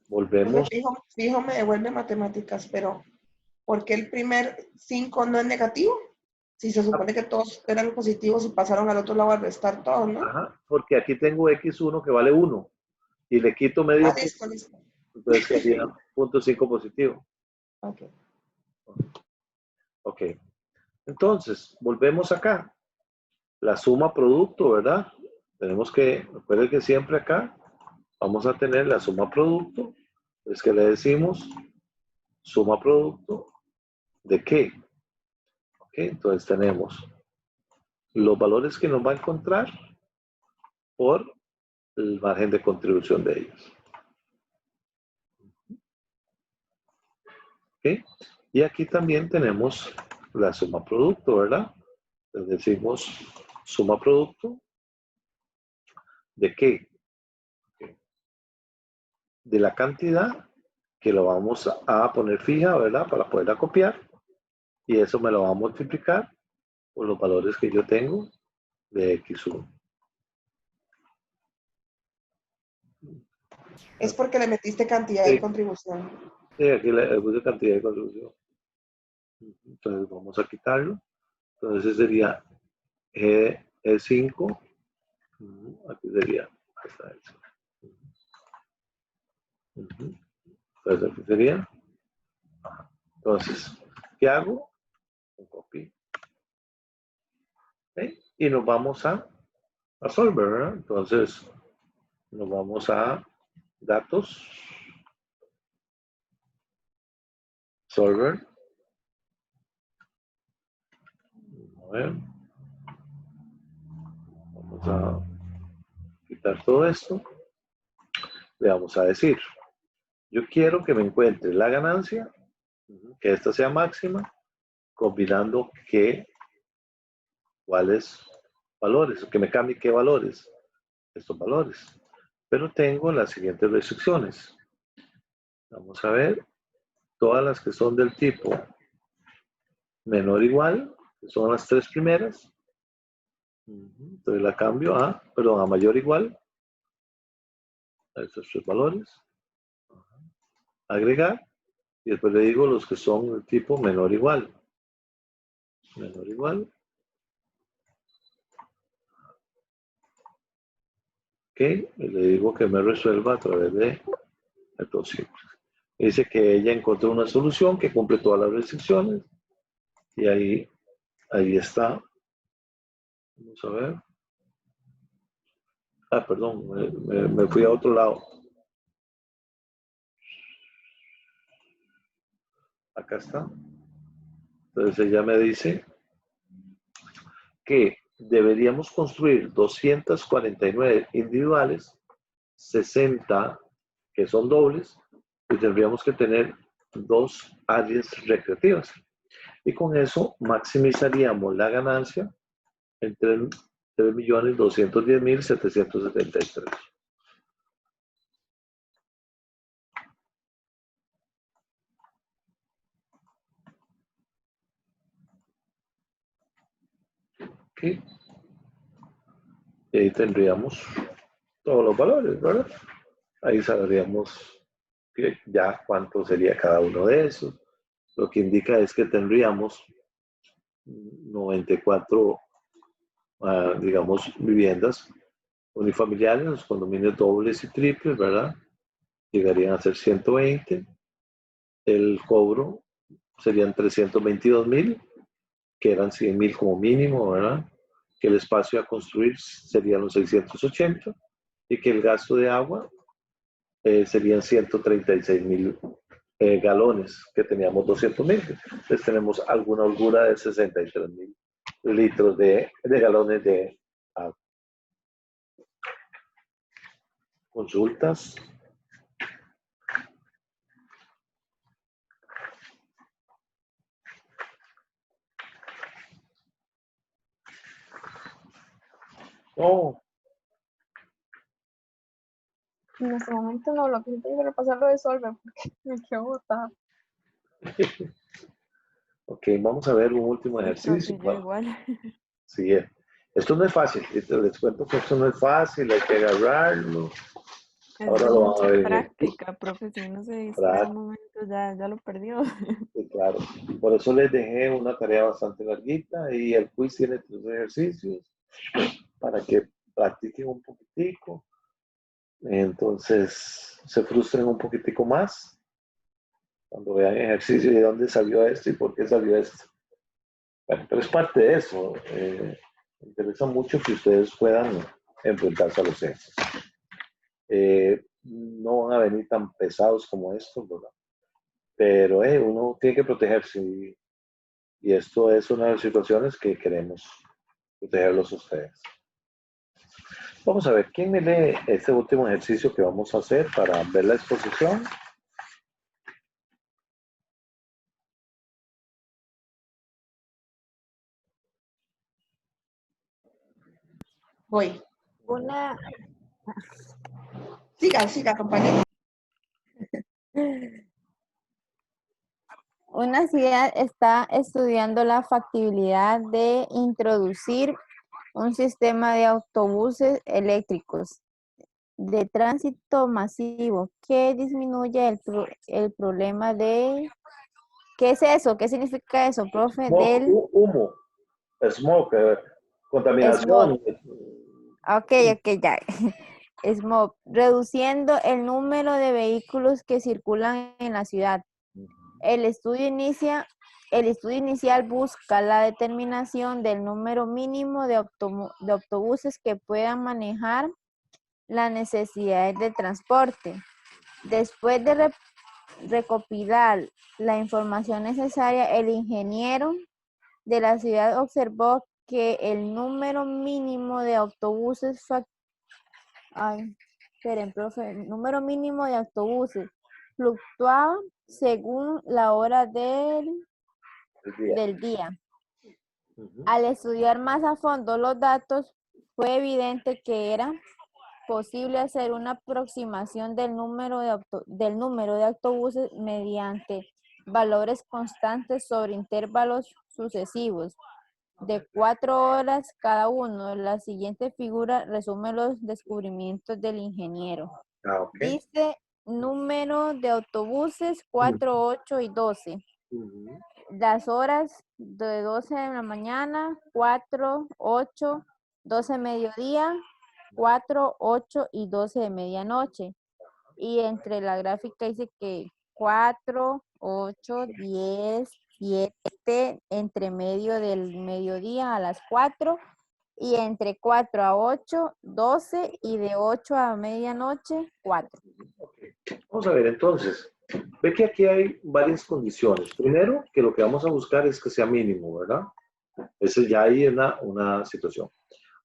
Volvemos. Fijo me devuelve matemáticas, pero ¿por qué el primer 5 no es negativo? Si se supone que todos eran positivos y pasaron al otro lado a restar todos, ¿no? Ajá, porque aquí tengo x1 que vale 1 y le quito medio punto, Listo. Entonces quedaría 0.5 positivo. Ok. Ok. Entonces, volvemos acá. La suma producto, ¿verdad? Tenemos que, recuerden que siempre acá vamos a tener la suma producto. Es que le decimos suma producto ¿de qué? Ok, entonces tenemos los valores que nos va a encontrar por el margen de contribución de ellos. ¿Ok? Y aquí también tenemos la suma producto, ¿verdad? Les decimos suma producto ¿de qué? De la cantidad que lo vamos a poner fija, ¿verdad? Para poderla copiar. Y eso me lo va a multiplicar por los valores que yo tengo de x1. Es porque le metiste cantidad de contribución. Sí, aquí le puse cantidad de contribución. Entonces vamos a quitarlo. Entonces sería E5. Aquí sería hasta eso. Entonces aquí sería. Entonces, ¿qué hago? Un copy. ¿Okay? Y nos vamos a Solver, ¿verdad? Entonces, nos vamos a datos, Solver. A ver. Vamos a quitar todo esto. Le vamos a decir, yo quiero que me encuentre la ganancia, que esta sea máxima, combinando cuáles valores, que me cambie qué valores, estos valores. Pero tengo las siguientes restricciones. Vamos a ver, todas las que son del tipo menor o igual, que son las tres primeras. Entonces la cambio a mayor o igual, a estos tres valores. Agregar, y después le digo los que son del tipo menor o igual. Menor o igual. Ok, y le digo que me resuelva a través de métodos simples. Dice que ella encontró una solución que cumple todas las restricciones. Y ahí está. Vamos a ver. Ah, perdón, me fui a otro lado. Acá está. Entonces ella me dice que deberíamos construir 249 individuales, 60 que son dobles, y tendríamos que tener 2 áreas recreativas. Y con eso maximizaríamos la ganancia en 3.210.773. ¿Ok? Y ahí tendríamos todos los valores, ¿verdad? Ahí sabríamos ya cuánto sería cada uno de esos. Lo que indica es que tendríamos 94, digamos, viviendas unifamiliares, los condominios dobles y triples, ¿verdad? Llegarían a ser 120. El cobro serían 322.000, que eran 100.000 como mínimo, ¿verdad? Que el espacio a construir serían los 680 y que el gasto de agua serían 136.000 galones, que teníamos 200.000. Entonces tenemos alguna holgura de 63.000 litros de galones de agua. Consultas. No. En este momento no, lo que tengo que repasarlo de Solver porque me quedo botada. Ok, vamos a ver un último ejercicio. Sí, yo igual. Sí, esto no es fácil. Les cuento que esto no es fácil, hay que agarrarlo. Ahora Es lo van a mucha ver en el práctica, profe, si uno se distrae un momento ya lo perdió. Sí, claro. Por eso les dejé una tarea bastante larguita y el quiz tiene 3 ejercicios para que practiquen un poquitico. Entonces se frustren un poquitico más cuando vean ejercicio y de dónde salió esto y por qué salió esto. Bueno, pero es parte de eso. Me interesa mucho que ustedes puedan enfrentarse a los ejercicios. No van a venir tan pesados como estos, ¿verdad? Pero uno tiene que protegerse y esto es una de las situaciones que queremos protegerlos a ustedes. Vamos a ver, ¿quién me lee este último ejercicio que vamos a hacer para ver la exposición? Voy. Una Siga, compañero. Una ciudad está estudiando la factibilidad de introducir un sistema de autobuses eléctricos de tránsito masivo que disminuye el problema de... ¿Qué es eso? ¿Qué significa eso, profe? Smoke, Del humo, smoke, contaminación. smog. Ok, ya. Smog, reduciendo el número de vehículos que circulan en la ciudad. El estudio inicial busca la determinación del número mínimo de autobuses que puedan manejar las necesidades de transporte. Después de recopilar la información necesaria, el ingeniero de la ciudad observó que el número mínimo de autobuses fluctuaba según la hora del día. Al estudiar más a fondo los datos, fue evidente que era posible hacer una aproximación del número de autobuses mediante valores constantes sobre intervalos sucesivos de 4 horas cada uno. La siguiente figura resume los descubrimientos del ingeniero. Okay. Dice número de autobuses 4, 8 y 12. Las horas de 12 de la mañana, 4, 8, 12 de mediodía, 4, 8 y 12 de medianoche. Y entre la gráfica dice que 4, 8, 10, 7, entre medio del mediodía a las 4 y entre 4 a 8, 12 y de 8 a medianoche, 4. Okay. Vamos a ver entonces. Ve que aquí hay varias condiciones. Primero, que lo que vamos a buscar es que sea mínimo, ¿verdad? Esa ya hay una situación.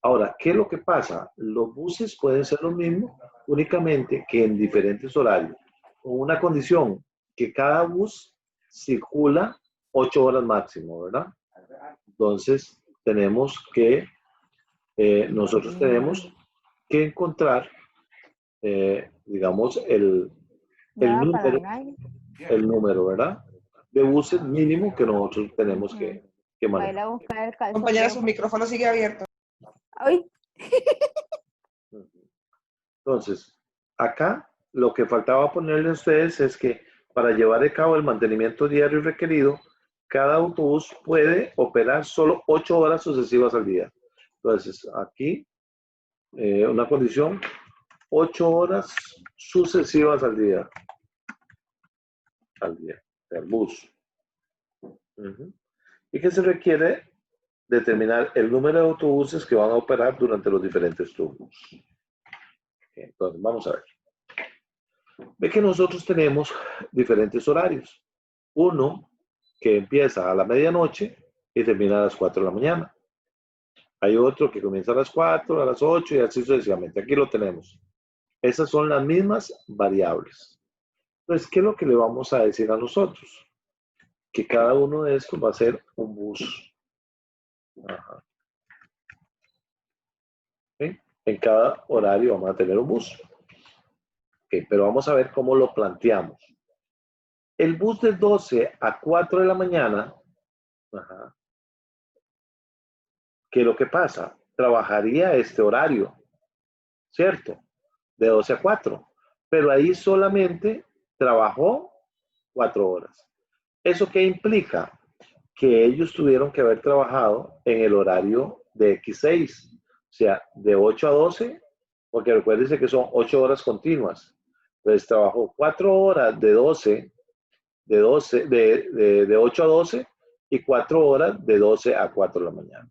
Ahora, ¿qué es lo que pasa? Los buses pueden ser lo mismo, únicamente que en diferentes horarios. Con una condición, que cada bus circula 8 horas máximo, ¿verdad? Entonces, nosotros tenemos que encontrar, digamos, el número, ¿verdad? De buses mínimo que nosotros tenemos que manejar. Compañera, su micrófono sigue abierto. Ay. Entonces, acá lo que faltaba ponerle a ustedes es que para llevar a cabo el mantenimiento diario requerido, cada autobús puede operar solo 8 horas sucesivas al día. Entonces, aquí, una condición, 8 horas sucesivas al día. Del bus. Y que se requiere determinar el número de autobuses que van a operar durante los diferentes turnos. Entonces, vamos a ver. Ve que nosotros tenemos diferentes horarios. Uno que empieza a la medianoche y termina a las 4 de la mañana. Hay otro que comienza a las 4, a las 8 y así sucesivamente. Aquí lo tenemos. Esas son las mismas variables. Entonces, ¿qué es lo que le vamos a decir a nosotros? Que cada uno de estos va a ser un bus. Ajá. ¿Sí? En cada horario vamos a tener un bus. Okay, pero vamos a ver cómo lo planteamos. El bus de 12 a 4 de la mañana, ajá, ¿qué es lo que pasa? Trabajaría este horario, ¿cierto? De 12 a 4. Pero ahí solamente trabajó 4 horas. ¿Eso qué implica? Que ellos tuvieron que haber trabajado en el horario de X6, o sea, de 8 a 12, porque recuérdense que son 8 horas continuas. Entonces trabajó 4 horas de 8 a 12 y 4 horas de 12 a 4 de la mañana.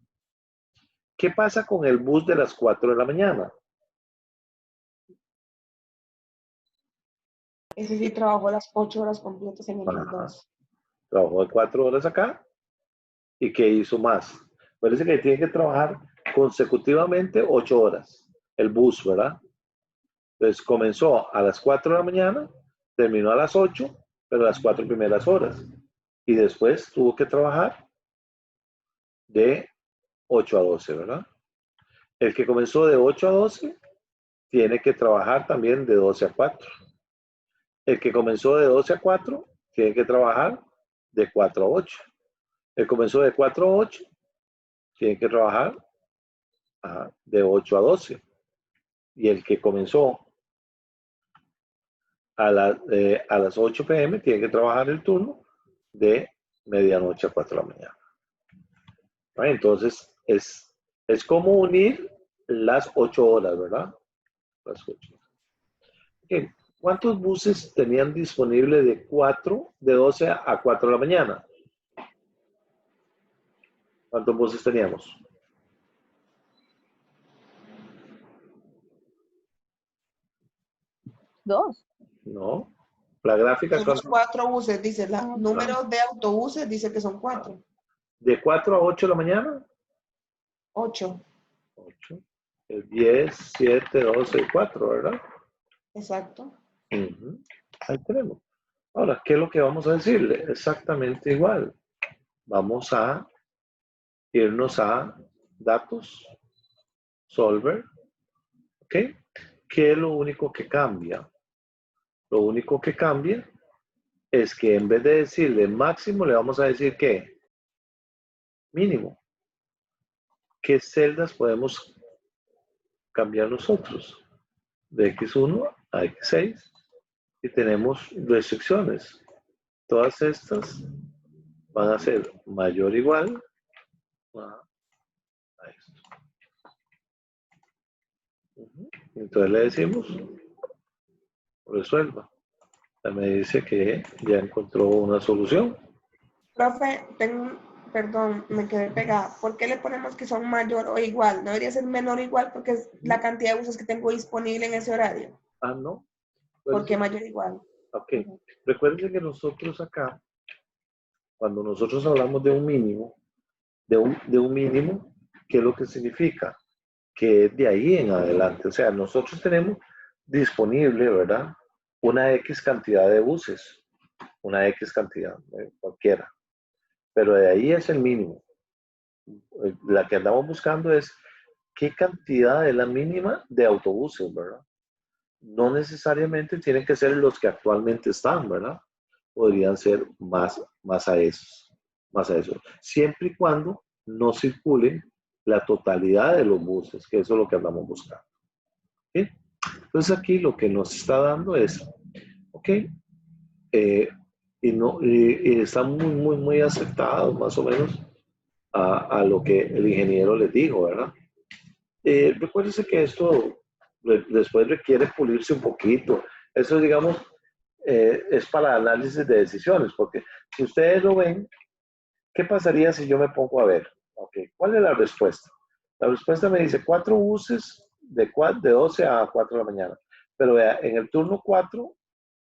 ¿Qué pasa con el bus de las 4 de la mañana? Ese sí trabajó las 8 horas completas en el bus 2. Trabajó 4 horas acá. ¿Y qué hizo más? Parece que tiene que trabajar consecutivamente 8 horas. El bus, ¿verdad? Entonces comenzó a las 4 de la mañana, terminó a las 8, pero las 4 primeras horas. Y después tuvo que trabajar de 8 a 12, ¿verdad? El que comenzó de 8 a 12 tiene que trabajar también de 12 a 4. El que comenzó de 12 a 4 tiene que trabajar de 4 a 8. El que comenzó de 4 a 8 tiene que trabajar de 8 a 12. Y el que comenzó a las 8 p.m. tiene que trabajar el turno de medianoche a 4 de la mañana. ¿Vale? Entonces, es como unir las 8 horas, ¿verdad? Las 8. Okay. ¿Cuántos buses tenían disponible de 12 a 4 de la mañana? ¿Cuántos buses teníamos? Dos. No. La gráfica... Somos 4 buses, dice. El número de autobuses dice que son 4. ¿De 4 a 8 de la mañana? 8. 8. 10, 7, 12 y 4, ¿verdad? Exacto. Ahí tenemos. Ahora, ¿qué es lo que vamos a decirle? Exactamente igual. Vamos a irnos a datos, solver, ¿ok? ¿Qué es lo único que cambia? Lo único que cambia es que en vez de decirle máximo, le vamos a decir ¿qué? Mínimo. ¿Qué celdas podemos cambiar nosotros? De X1 a X6 y tenemos restricciones. Todas estas van a ser mayor o igual a esto. Entonces le decimos resuelva. Me dice que ya encontró una solución. Profe, perdón, me quedé pegada. ¿Por qué le ponemos que son mayor o igual? ¿No debería ser menor o igual porque es la cantidad de buses que tengo disponible en ese horario? Ah, no. ¿Por qué mayor o igual? Ok. Recuerden que nosotros acá, cuando nosotros hablamos de un mínimo, de un mínimo, ¿qué es lo que significa? Que es de ahí en adelante. O sea, nosotros tenemos disponible, ¿verdad? Una X cantidad de buses. Una X cantidad, cualquiera. Pero de ahí es el mínimo. La que andamos buscando es qué cantidad es la mínima de autobuses, ¿verdad? No necesariamente tienen que ser los que actualmente están, ¿verdad? Podrían ser más a esos. Siempre y cuando no circulen la totalidad de los buses, que eso es lo que andamos buscando. ¿Sí? Entonces aquí lo que nos está dando es, ok, y está muy acertado más o menos a lo que el ingeniero les dijo, ¿verdad? Recuérdense que esto después requiere pulirse un poquito. Eso, digamos, es para análisis de decisiones, porque si ustedes lo ven, ¿qué pasaría si yo me pongo a ver? Okay, ¿cuál es la respuesta? La respuesta me dice 4 buses de 12 a 4 de la mañana. Pero vea, en el turno 4,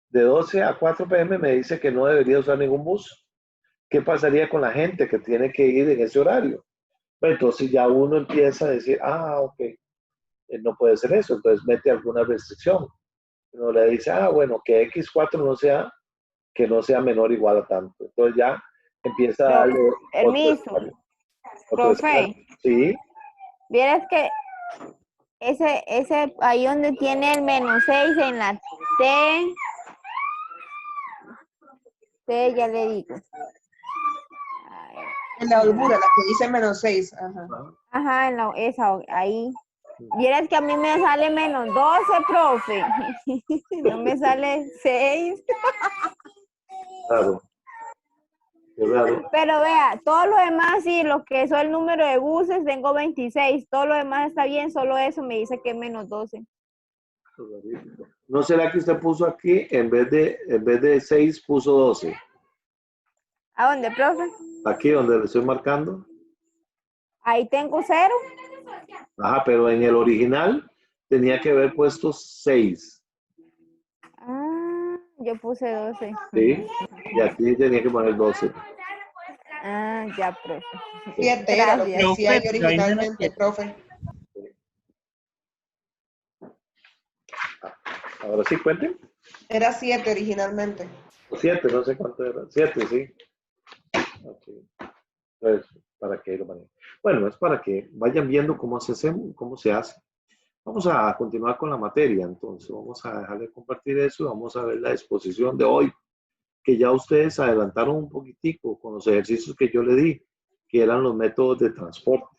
de 12 a 4 p.m. me dice que no debería usar ningún bus. ¿Qué pasaría con la gente que tiene que ir en ese horario? Pues entonces ya uno empieza a decir, ok, no puede ser eso, entonces mete alguna restricción. Uno le dice, bueno, que X4 que no sea menor o igual a tanto. Entonces ya empieza a darle permiso, profe. Sí. Vieras que ese ahí donde tiene el -6 en la T, ya le digo. En la holgura, la que dice -6. Ajá. Ajá, esa, ahí. Vieras que a mí me sale -12, profe. No me sale 6. Claro. Qué raro. Pero vea, todo lo demás, sí, lo que es el número de buses, tengo 26. Todo lo demás está bien, solo eso me dice que es -12. ¿No será que usted puso aquí, en vez de 6, puso 12? ¿A dónde, profe? Aquí, donde le estoy marcando. Ahí tengo 0. Ajá, pero en el original tenía que haber puesto 6. Ah, yo puse 12. Sí, y aquí tenía que poner 12. Ah, ya, profe. 7 era lo que decía ahí Profe, originalmente, profe. Ahora sí, cuenten. Era 7 originalmente. 7, no sé cuánto era. 7, sí. Okay. Entonces, para que lo manejen. Bueno, es para que vayan viendo cómo se hace. Vamos a continuar con la materia, entonces vamos a dejar de compartir eso y vamos a ver la exposición de hoy, que ya ustedes adelantaron un poquitico con los ejercicios que yo le di, que eran los métodos de transporte.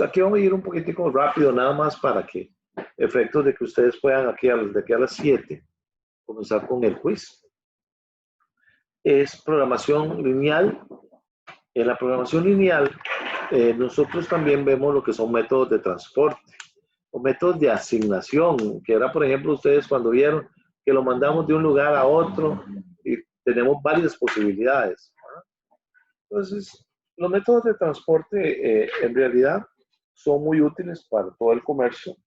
Aquí vamos a ir un poquitico rápido, nada más para que, efectos de que ustedes puedan de aquí a las 7, comenzar con el quiz. Es programación lineal. En la programación lineal, nosotros también vemos lo que son métodos de transporte o métodos de asignación, que era, por ejemplo, ustedes cuando vieron que lo mandamos de un lugar a otro y tenemos varias posibilidades. Entonces, los métodos de transporte en realidad son muy útiles para todo el comercio.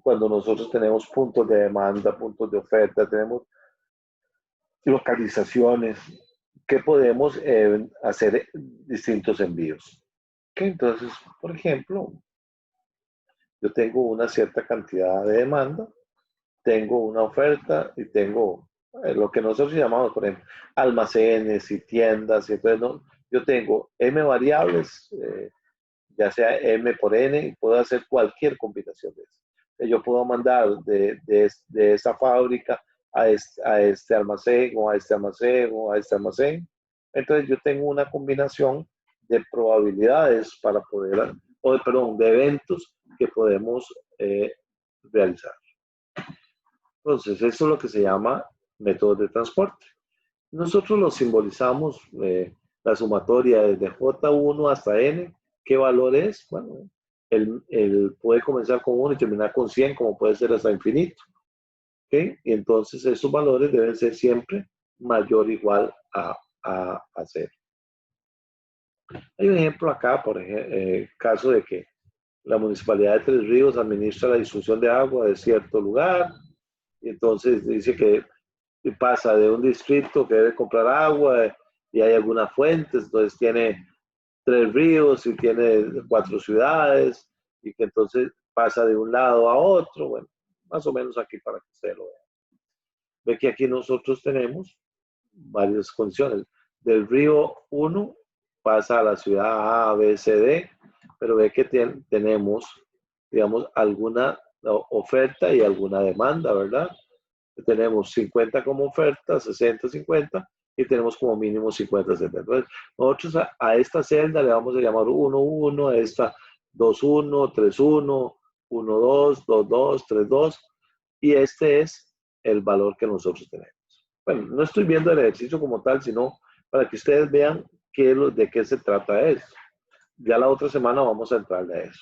Cuando nosotros tenemos puntos de demanda, puntos de oferta, tenemos localizaciones, que podemos hacer distintos envíos. Okay, entonces, por ejemplo, yo tengo una cierta cantidad de demanda, tengo una oferta y tengo lo que nosotros llamamos, por ejemplo, almacenes y tiendas. Y entonces, ¿no? Yo tengo M variables, ya sea M por N, y puedo hacer cualquier combinación de eso. Yo puedo mandar de esa fábrica a este almacén o a este almacén o a este almacén. Entonces yo tengo una combinación de probabilidades para poder, de eventos que podemos realizar. Entonces eso es lo que se llama métodos de transporte. Nosotros lo simbolizamos, la sumatoria desde J1 hasta N. ¿Qué valor es? Bueno, el puede comenzar con 1 y terminar con 100, como puede ser hasta infinito. ¿Okay? Y entonces esos valores deben ser siempre mayor o igual a 0. Hay un ejemplo acá, por ejemplo, caso de que la Municipalidad de Tres Ríos administra la distribución de agua de cierto lugar, y entonces dice que pasa de un distrito que debe comprar agua y hay algunas fuentes, entonces tiene 3 ríos y tiene 4 ciudades, y que entonces pasa de un lado a otro. Bueno, más o menos aquí para que usted lo vea. Ve que aquí nosotros tenemos varias condiciones. Del río 1 pasa a la ciudad A, B, C, D, pero ve que tenemos, digamos, alguna oferta y alguna demanda, ¿verdad? Tenemos 50 como oferta, 60, 50, y tenemos como mínimo 50, 70. Entonces, nosotros a esta celda le vamos a llamar 1, 1, a esta 2, 1, 3, 1, 1, 2, 2, 2, 3, 2, y este es el valor que nosotros tenemos. Bueno, no estoy viendo el ejercicio como tal, sino para que ustedes vean de qué se trata esto. Ya la otra semana vamos a entrarle a eso.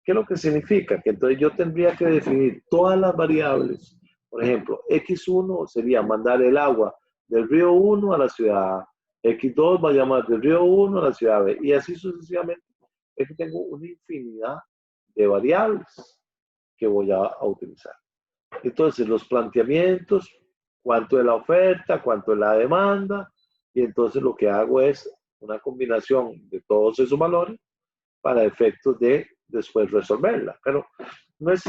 ¿Qué es lo que significa? Que entonces yo tendría que definir todas las variables. Por ejemplo, X1 sería mandar el agua del río 1 a la ciudad A. X2 va a llamar del río 1 a la ciudad B. Y así sucesivamente. Es que tengo una infinidad de variables que voy a utilizar. Entonces, los planteamientos, cuánto es la oferta, cuánto es la demanda. Y entonces lo que hago es una combinación de todos esos valores para efectos de después resolverla. Pero no es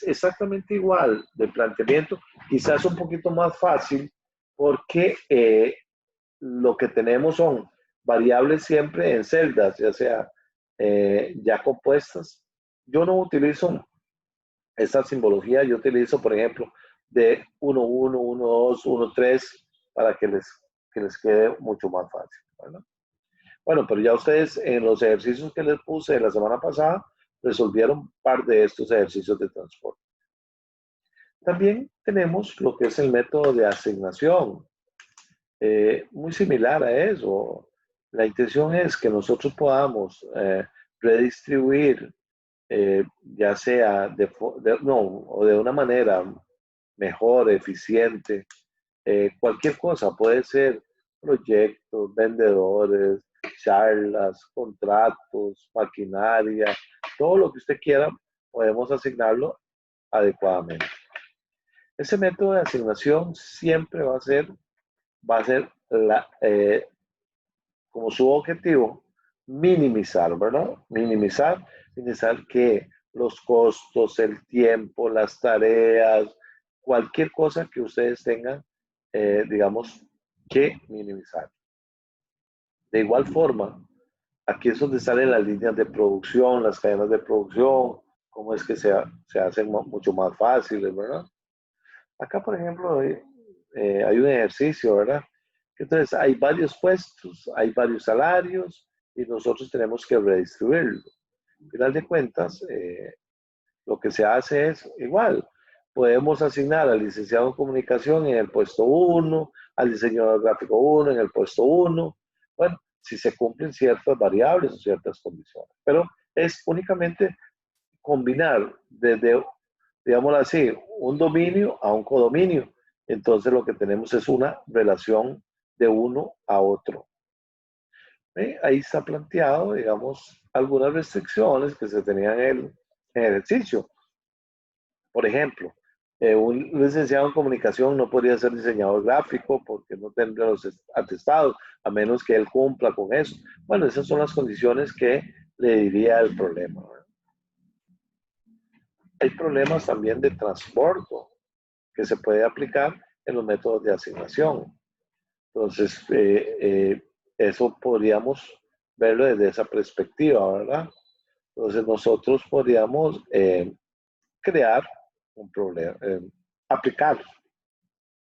exactamente igual de planteamiento, quizás un poquito más fácil porque lo que tenemos son variables siempre en celdas, ya sea ya compuestas. Yo no utilizo esta simbología, yo utilizo, por ejemplo, de 1, 1, 1, 2, 1, 3, para que les quede mucho más fácil, ¿verdad? Bueno, pero ya ustedes en los ejercicios que les puse la semana pasada, resolvieron parte de estos ejercicios de transporte. También tenemos lo que es el método de asignación, muy similar a eso. La intención es que nosotros podamos redistribuir, ya sea de una manera mejor, eficiente, cualquier cosa, puede ser proyectos, vendedores, charlas, contratos, maquinaria, todo lo que usted quiera, podemos asignarlo adecuadamente. Ese método de asignación siempre va a ser como su objetivo, minimizar, ¿verdad? Minimizar que los costos, el tiempo, las tareas, cualquier cosa que ustedes tengan, digamos, que minimizar. De igual forma, aquí es donde salen las líneas de producción, las cadenas de producción, cómo es que se hacen mucho más fáciles, ¿verdad? Acá, por ejemplo, hay un ejercicio, ¿verdad? Entonces, hay varios puestos, hay varios salarios y nosotros tenemos que redistribuirlo. Al final de cuentas, lo que se hace es igual. Podemos asignar al licenciado en comunicación en el puesto 1, al diseñador gráfico 1 en el puesto 1. Bueno, si se cumplen ciertas variables o ciertas condiciones. Pero es únicamente combinar desde, digámoslo así, un dominio a un codominio. Entonces lo que tenemos es una relación de uno a otro. Ahí está planteado, digamos, algunas restricciones que se tenían en el ejercicio. Por ejemplo, un licenciado en comunicación no podría ser diseñador gráfico porque no tendría los atestados, a menos que él cumpla con eso. Bueno, esas son las condiciones que le diría el problema, ¿verdad? Hay problemas también de transporte que se puede aplicar en los métodos de asignación. Entonces, eso podríamos verlo desde esa perspectiva, ¿verdad? Entonces, nosotros podríamos crear un problema, aplicar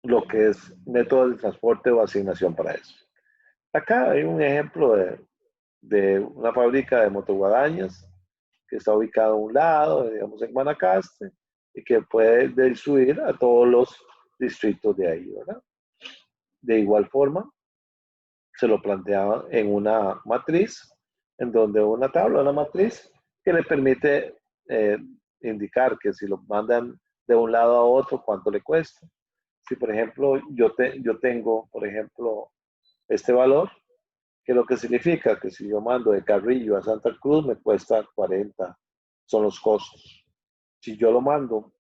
lo que es método de transporte o asignación para eso. Acá hay un ejemplo de una fábrica de motoguadañas que está ubicada a un lado, digamos en Guanacaste, y que puede distribuir a todos los distritos de ahí, ¿verdad? De igual forma, se lo planteaba en una matriz, en donde una tabla, una matriz, que le permite indicar que si lo mandan de un lado a otro, cuánto le cuesta. Si, por ejemplo, yo tengo, por ejemplo, este valor, que lo que significa que si yo mando de Carrillo a Santa Cruz, me cuesta 40, son los costos. Si yo lo mando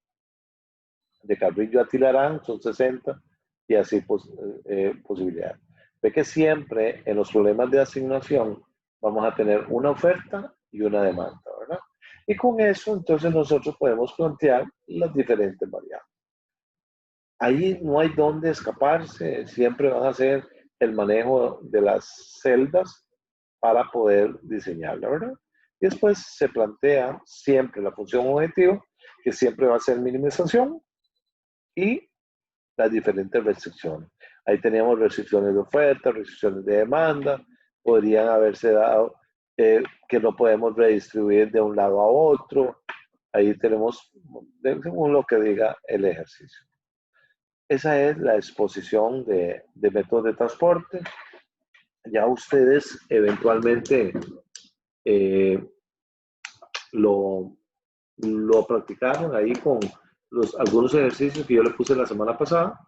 de Carrillo a Tilarán, son 60, y así posibilidades. Ve que siempre en los problemas de asignación vamos a tener una oferta y una demanda, ¿verdad? Y con eso, entonces, nosotros podemos plantear las diferentes variables. Ahí no hay dónde escaparse, siempre van a hacer el manejo de las celdas para poder diseñarla, ¿verdad? Y después se plantea siempre la función objetivo, que siempre va a ser minimización, y las diferentes restricciones. Ahí teníamos restricciones de oferta, restricciones de demanda, podrían haberse dado que no podemos redistribuir de un lado a otro. Ahí tenemos, según lo que diga el ejercicio. Esa es la exposición de métodos de transporte. Ya ustedes eventualmente lo practicaron ahí con algunos ejercicios que yo les puse la semana pasada.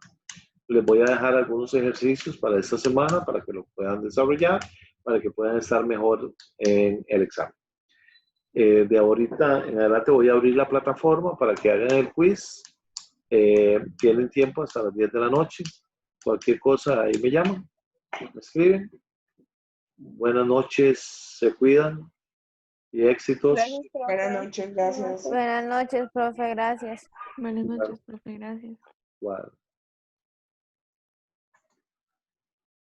Les voy a dejar algunos ejercicios para esta semana para que lo puedan desarrollar, para que puedan estar mejor en el examen. De ahorita en adelante voy a abrir la plataforma para que hagan el quiz. Tienen tiempo hasta las 10 de la noche. Cualquier cosa ahí me llaman, me escriben. Buenas noches, se cuidan. y éxitos. Gracias, profe. Buenas noches, gracias. Buenas noches, profe, gracias. Buenas noches, profe, gracias. Wow.